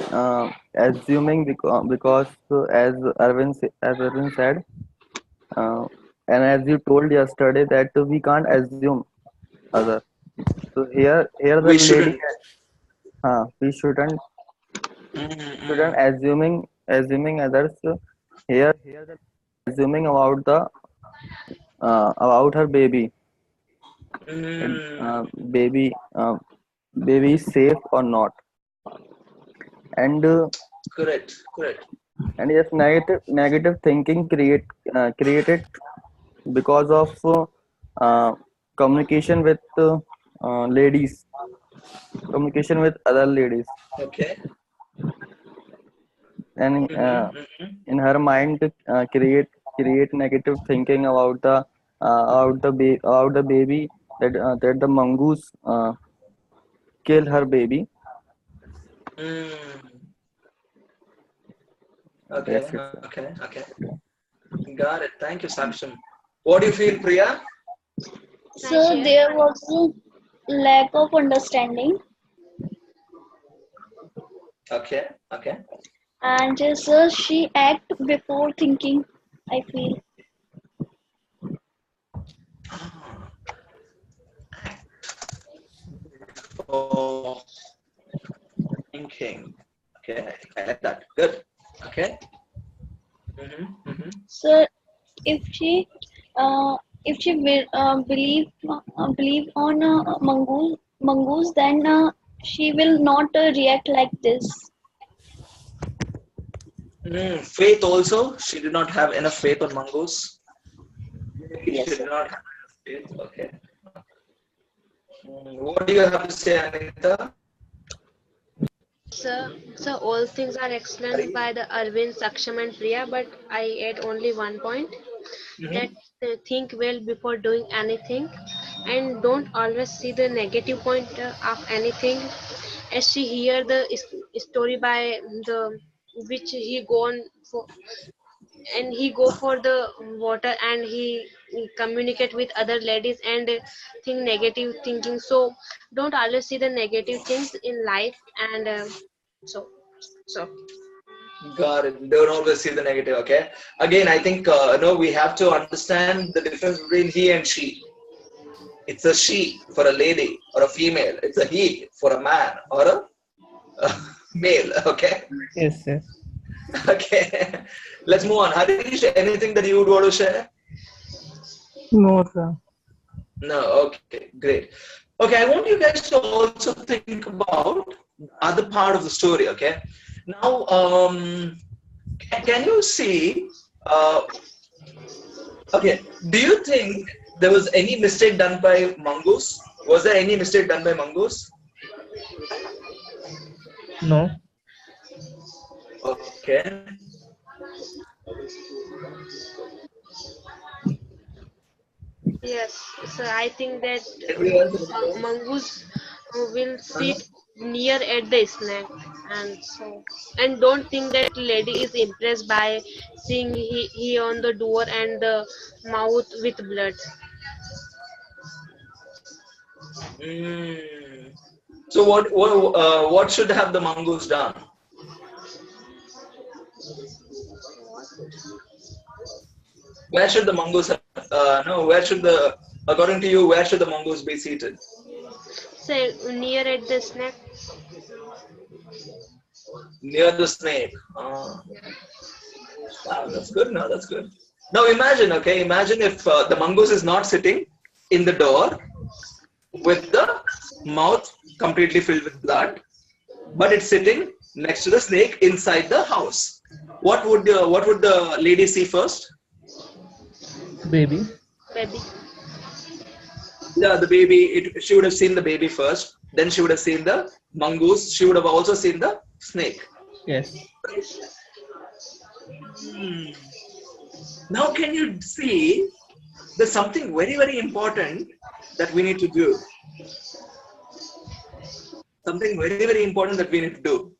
[SPEAKER 4] assuming because as Arvind said, uh, and as you told yesterday that we can't assume other. So here the
[SPEAKER 1] We
[SPEAKER 4] lady,
[SPEAKER 1] shouldn't.
[SPEAKER 4] we shouldn't
[SPEAKER 1] Mm-hmm.
[SPEAKER 4] assuming others. So here the assuming about her baby. It,
[SPEAKER 1] Mm.
[SPEAKER 4] baby baby is safe or not, and
[SPEAKER 1] Correct. Correct.
[SPEAKER 4] yes, negative thinking created because of communication with ladies, communication with other ladies,
[SPEAKER 1] Okay.
[SPEAKER 4] and
[SPEAKER 1] Mm-hmm. Mm-hmm.
[SPEAKER 4] in her mind create negative thinking about the baby, that the mongoose kill her baby.
[SPEAKER 1] Mm. Okay.
[SPEAKER 4] That's it, sir.
[SPEAKER 1] Okay. Okay. Got it. Thank you, Saksham. What do you feel, Priya?
[SPEAKER 3] Can I
[SPEAKER 5] So
[SPEAKER 3] share?
[SPEAKER 5] there was a lack of understanding,
[SPEAKER 1] Okay. Okay.
[SPEAKER 5] and so she act before thinking, I feel.
[SPEAKER 1] Ah, for thinking. Okay. I like that. Good. Okay. Mm-hmm. Mm-hmm.
[SPEAKER 5] So if she if she will believe on mongoose, then she will not react like this.
[SPEAKER 1] Faith also. She did not have enough faith on mongoose. Maybe she
[SPEAKER 5] Yes,
[SPEAKER 1] did
[SPEAKER 5] sir.
[SPEAKER 1] not have enough faith. Okay. What do you have to say, Anita?
[SPEAKER 3] So all things are explained by the Arvind, Saksham and Priya, but I add only one point that
[SPEAKER 1] Mm-hmm.
[SPEAKER 3] think well before doing anything and don't always see the negative point of anything. As she hear the story by the which he gone for, and he go for the water and he communicate with other ladies and think negative thinking. So don't always see the negative things in life, and so so
[SPEAKER 1] Got it. Don't always see the negative. Okay. Again, I think no, we have to understand the difference between he and she. It's a she for a lady or a female. It's a he for a man or a male. Okay.
[SPEAKER 6] Yes, yes.
[SPEAKER 1] Okay. Let's move on. Harish, anything that you would want to share?
[SPEAKER 2] No, sir.
[SPEAKER 1] No. Okay. Great. Okay. I want you guys to also think about the other part of the story. Okay. Now, can you see? Okay. Do you think there was any mistake done by mongoose? Was there any mistake done by mongoose?
[SPEAKER 6] No.
[SPEAKER 1] Okay.
[SPEAKER 3] yes. So I think that
[SPEAKER 1] Everyone else?
[SPEAKER 3] mongoose will sit near at the snake, and so and don't think that lady is impressed by seeing he on the door and the mouth with blood.
[SPEAKER 1] Mm. So what should have the mongoose done? Where should the mongoose have, no? Where should the according to you where should the mongoose be seated?
[SPEAKER 3] Say near at the snake.
[SPEAKER 1] Near the snake. Wow, that's good. No, that's good. Now imagine, okay, imagine if the mongoose is not sitting in the door with the mouth completely filled with blood, but it's sitting next to the snake inside the house. What would the lady see first?
[SPEAKER 6] Baby.
[SPEAKER 3] Baby.
[SPEAKER 1] Yeah, the baby. She would have seen the baby first. Then she would have seen the mongoose. She would have also seen the snake.
[SPEAKER 6] Yes.
[SPEAKER 1] Hmm. Now, can you see? There's something very, very important that we need to do. Something very, very important that we need to do.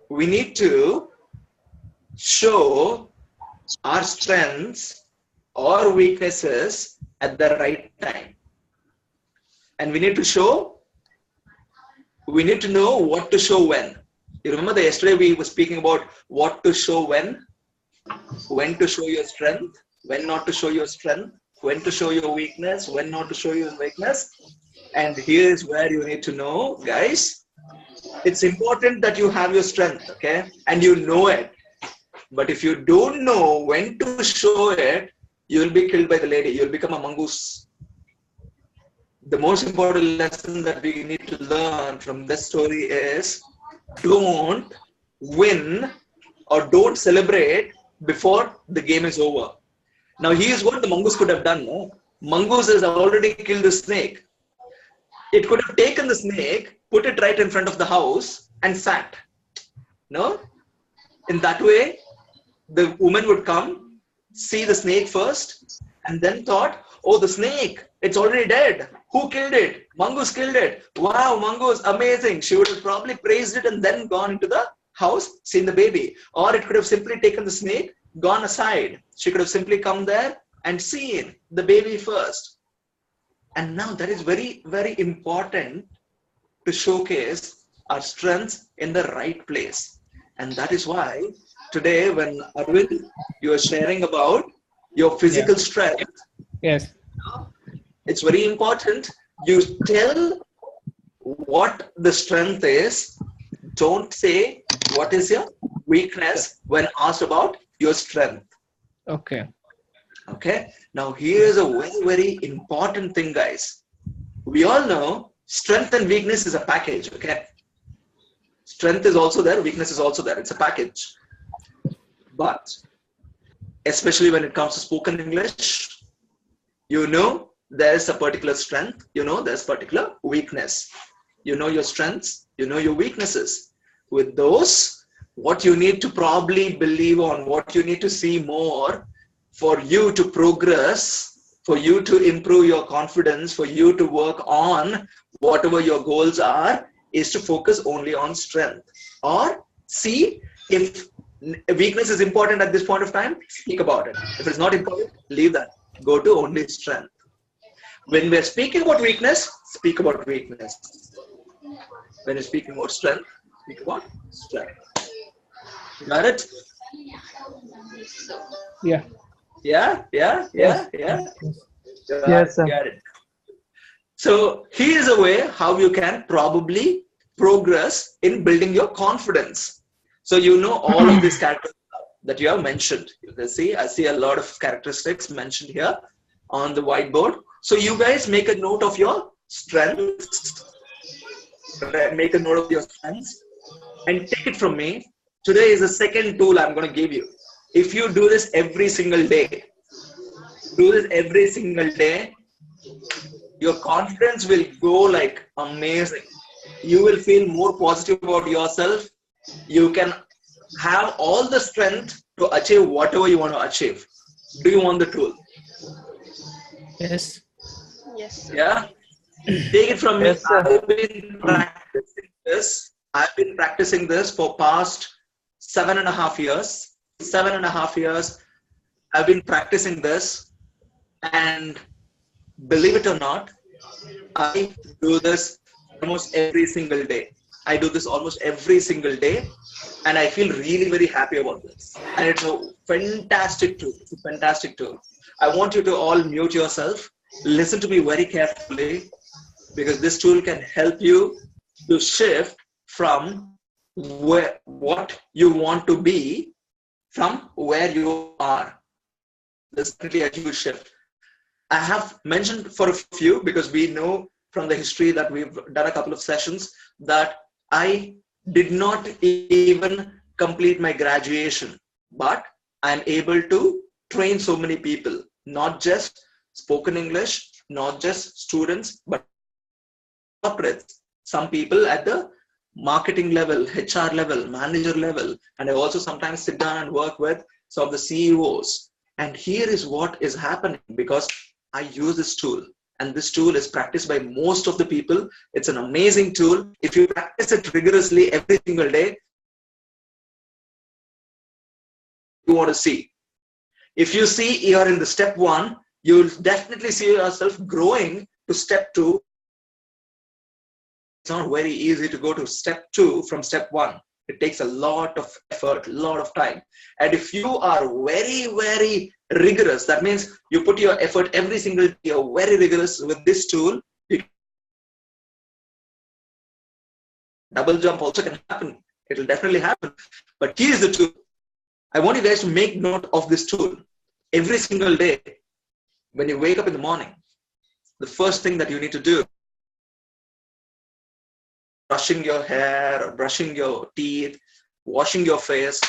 [SPEAKER 1] We need to show our strengths or weaknesses at the right time. And we need to know what to show when. You remember that yesterday we were speaking about what to show when to show your strength, when not to show your strength, when to show your weakness, when not to show your weakness. And here's where you need to know, guys, it's important that you have your strength, okay? And you know it. But if you don't know when to show it, you'll be killed by the lady. You'll become a mongoose. The most important lesson that we need to learn from this story is don't win or don't celebrate before the game is over. Now, here's what the mongoose could have done. No? Mongoose has already killed the snake. It could have taken the snake, put it right in front of the house and sat. No? In that way, the woman would come, see the snake first, and then thought, oh, the snake, it's already dead. Who killed it? Mongoose killed it. Wow, mongoose, amazing. She would have probably praised it and then gone into the house, seen the baby. Or it could have simply taken the snake, gone aside. She could have simply come there and seen the baby first. And now that is very, very important to showcase our strengths in the right place. And that is why today when Aveen, you are sharing about your physical strength.
[SPEAKER 6] Yes.
[SPEAKER 1] It's very important you tell what the strength is. Don't say what is your weakness when asked about your strength.
[SPEAKER 6] Okay.
[SPEAKER 1] Okay. Now here's a very, very important thing, guys. We all know strength and weakness is a package. Okay. Strength is also there. Weakness is also there. It's a package. But especially when it comes to spoken English, you know, there's a particular strength, you know, there's particular weakness. You know your strengths, you know your weaknesses. With those, what you need to probably believe on, what you need to see more for you to progress, for you to improve your confidence, for you to work on whatever your goals are, is to focus only on strength. Or see if weakness is important at this point of time, speak about it. If it's not important, leave that. Go to only strength. When we're speaking about weakness, speak about weakness. When you're speaking about strength, speak about strength. Got it?
[SPEAKER 6] Yeah.
[SPEAKER 1] Yeah.
[SPEAKER 2] Yes, sir.
[SPEAKER 1] Got it. So here's a way how you can probably progress in building your confidence. So you know all of these characteristics that you have mentioned. You can see, I see a lot of characteristics mentioned here on the whiteboard. So you guys make a note of your strengths. Make a note of your strengths and take it from me. Today is the second tool I'm going to give you. If you do this every single day, your confidence will go like amazing. You will feel more positive about yourself. You can have all the strength to achieve whatever you want to achieve. Do you want the tool?
[SPEAKER 6] Yes.
[SPEAKER 3] Yes.
[SPEAKER 1] Yeah. Take it from me.
[SPEAKER 2] Yes, sir.
[SPEAKER 1] I've been practicing this for past 7.5 years. 7.5 years. I've been practicing this, and believe it or not, I do this almost every single day. I do this almost every single day, and I feel really very happy about this. And it's a fantastic tool. It's a fantastic tool. I want you to all mute yourself. Listen to me very carefully, because this tool can help you to shift from what you want to be from where you are. This is definitely a huge shift. I have mentioned for a few, because we know from the history that we've done a couple of sessions that I did not even complete my graduation, but I'm able to train so many people, not just spoken English, not just students, but corporates, some people at the marketing level, HR level, manager level. And I also sometimes sit down and work with some of the CEOs. And here is what is happening, because I use this tool. And this tool is practiced by most of the people. It's an amazing tool. If you practice it rigorously every single day, you want to see. If you see you're in the step 1, you'll definitely see yourself growing to step 2, it's not very easy to go to step 2 from step 1. It takes a lot of effort, a lot of time. And if you are very, very rigorous, that means you put your effort every single day, you're very rigorous with this tool, double jump also can happen. It'll definitely happen. But here is the tool. I want you guys to make note of this tool. Every single day, when you wake up in the morning, the first thing that you need to do, brushing your hair, or brushing your teeth, washing your face,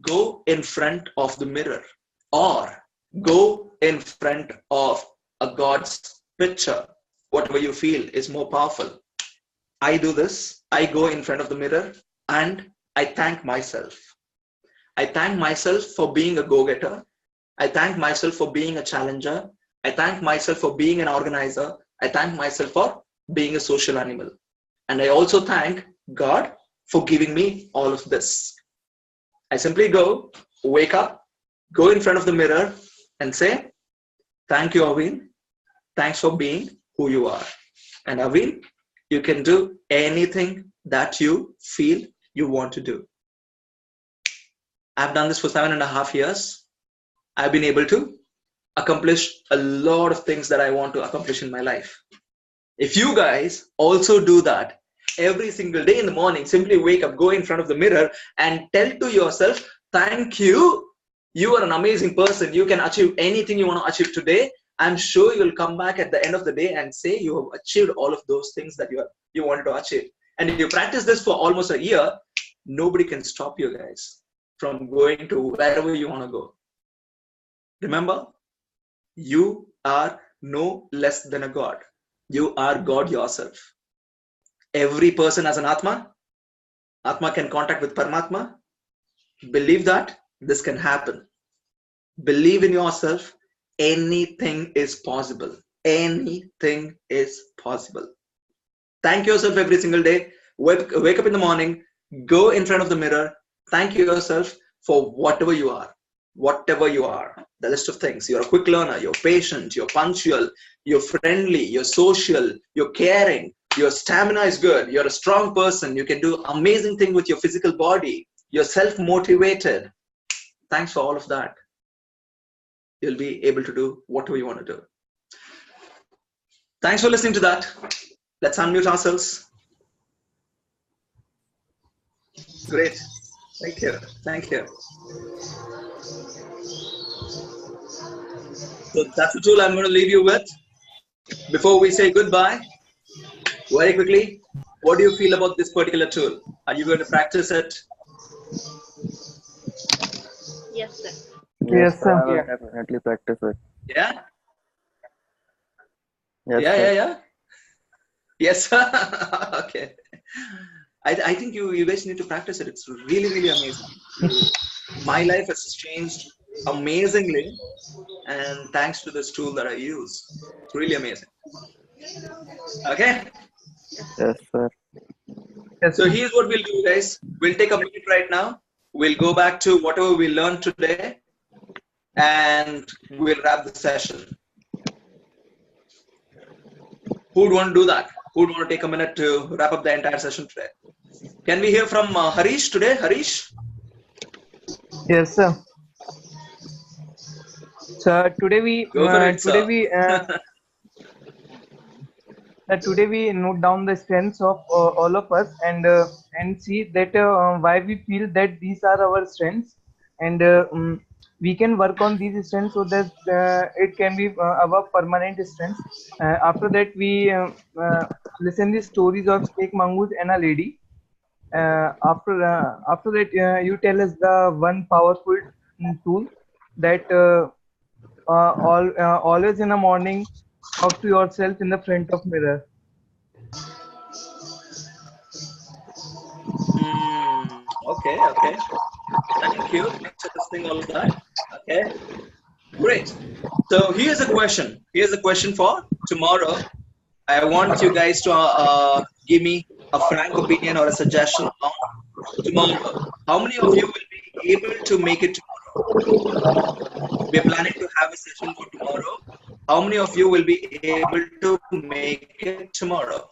[SPEAKER 1] go in front of the mirror or go in front of a God's picture. Whatever you feel is more powerful. I do this. I go in front of the mirror and I thank myself. I thank myself for being a go-getter. I thank myself for being a challenger. I thank myself for being an organizer. I thank myself for being a social animal. And I also thank God for giving me all of this. I simply go, wake up, go in front of the mirror and say, thank you, Aveen. Thanks for being who you are. And Aveen, you can do anything that you feel you want to do. I've done this for 7.5 years. I've been able to accomplish a lot of things that I want to accomplish in my life. If you guys also do that every single day in the morning, simply wake up, go in front of the mirror and tell to yourself, thank you. You are an amazing person. You can achieve anything you want to achieve today. I'm sure you'll come back at the end of the day and say you have achieved all of those things that you wanted to achieve. And if you practice this for almost a year, nobody can stop you guys from going to wherever you want to go. Remember, you are no less than a God. You are God yourself. Every person has an Atma. Atma can contact with Paramatma. Believe that this can happen. Believe in yourself. Anything is possible. Anything is possible. Thank yourself every single day. Wake up in the morning. Go in front of the mirror. Thank yourself for whatever you are. Whatever you are. The list of things. You're a quick learner. You're patient. You're punctual. You're friendly. You're social. You're caring. Your stamina is good. You're a strong person. You can do amazing things with your physical body. You're self-motivated. Thanks for all of that. You'll be able to do whatever you want to do. Thanks for listening to that. Let's unmute ourselves. Great. Thank you. Thank you. So that's the tool I'm going to leave you with. Before we say goodbye, very quickly, what do you feel about this particular tool? Are you going to practice it?
[SPEAKER 3] Yes, sir.
[SPEAKER 2] Yes, sir.
[SPEAKER 4] I will
[SPEAKER 2] Yeah.
[SPEAKER 4] definitely practice it.
[SPEAKER 1] Yeah?
[SPEAKER 4] Yes,
[SPEAKER 1] Yeah,
[SPEAKER 4] sir.
[SPEAKER 1] yeah, yeah. Yes. Okay. I think you guys need to practice it. It's really, really amazing. My life has changed amazingly, and thanks to this tool that I use. It's really amazing. Okay.
[SPEAKER 4] Yes, sir.
[SPEAKER 2] Yes,
[SPEAKER 1] So
[SPEAKER 2] sir.
[SPEAKER 1] here's what we'll do, guys. We'll take a minute right now. We'll go back to whatever we learned today, and we'll wrap the session. Who would want to do that? Who would want to take a minute to wrap up the entire session today? Can we hear from Harish today? Harish?
[SPEAKER 2] Yes, sir. So today we
[SPEAKER 1] Go for it, sir.
[SPEAKER 2] today we note down the strengths of all of us and see that why we feel that these are our strengths, and we can work on these strengths so that it can be our permanent strengths. After that, we listen the stories of snake, mongoose, and a lady. After that, you tell us the one powerful tool that always in the morning talk to yourself in the front of mirror.
[SPEAKER 1] Okay. Thank you. Thanks for listening all of that. Okay. Great. So here's a question. Here's a question for tomorrow. I want you guys to give me a frank opinion or a suggestion on tomorrow. How many of you will be able to make it tomorrow? We're planning to have a session for tomorrow. How many of you will be able to make it tomorrow?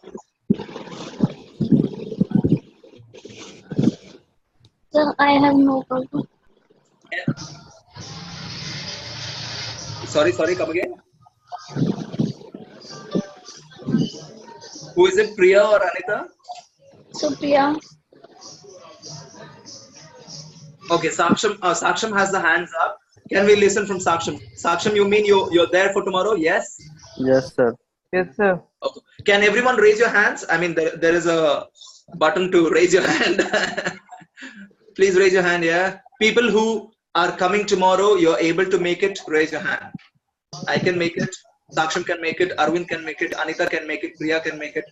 [SPEAKER 5] Sir, I have no problem.
[SPEAKER 1] Sorry, come again. Who is it, Priya or Anita?
[SPEAKER 5] Supriya.
[SPEAKER 1] Okay, Saksham has the hands up. Can we listen from Saksham? Saksham, you mean you're there for tomorrow? Yes.
[SPEAKER 4] Yes, sir.
[SPEAKER 2] Yes, sir.
[SPEAKER 1] Okay. Can everyone raise your hands? I mean, there is a button to raise your hand. Please raise your hand. Yeah. People who are coming tomorrow, you're able to make it. Raise your hand. I can make it. Saksham can make it. Arvind can make it. Anita can make it. Priya can make it.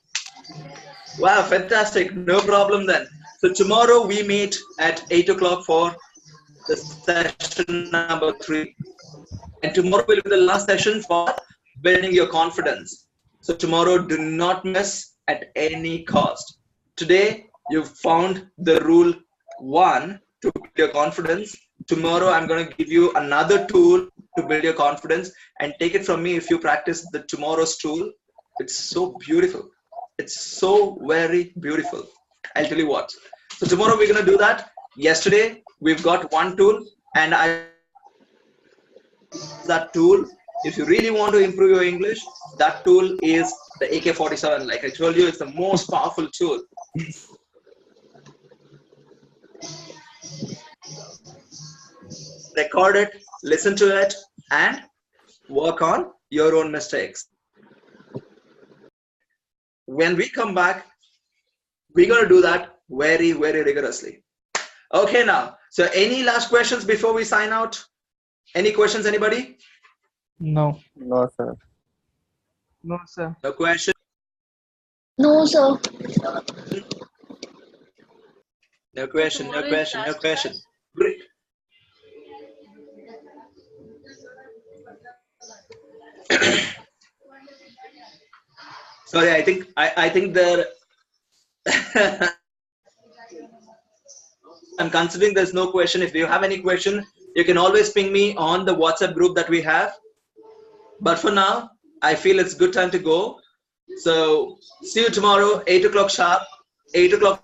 [SPEAKER 1] Wow, fantastic. No problem then. So tomorrow we meet at 8 o'clock for the session number 3. And tomorrow will be the last session for building your confidence. So tomorrow, do not miss at any cost. Today, you've found the rule 1 to build your confidence. Tomorrow, I'm going to give you another tool to build your confidence, and take it from me. If you practice the tomorrow's tool, it's so beautiful. It's so very beautiful. I'll tell you what. So tomorrow we're going to do that. Yesterday, we've got one tool, and that tool, if you really want to improve your English, that tool is the AK-47. Like I told you, it's the most powerful tool. Record it, listen to it, and work on your own mistakes. When we come back, we're going to do that very, very rigorously. Okay, now, so any last questions before we sign out? Any questions, anybody?
[SPEAKER 6] No.
[SPEAKER 4] No, sir.
[SPEAKER 2] No, sir.
[SPEAKER 1] No question?
[SPEAKER 5] No, sir.
[SPEAKER 1] No question, no question, no question. Great. Sorry, I think there I'm considering there's no question. If you have any question, you can always ping me on the WhatsApp group that we have. But for now, I feel it's good time to go. So see you tomorrow, 8 o'clock sharp. 8 o'clock.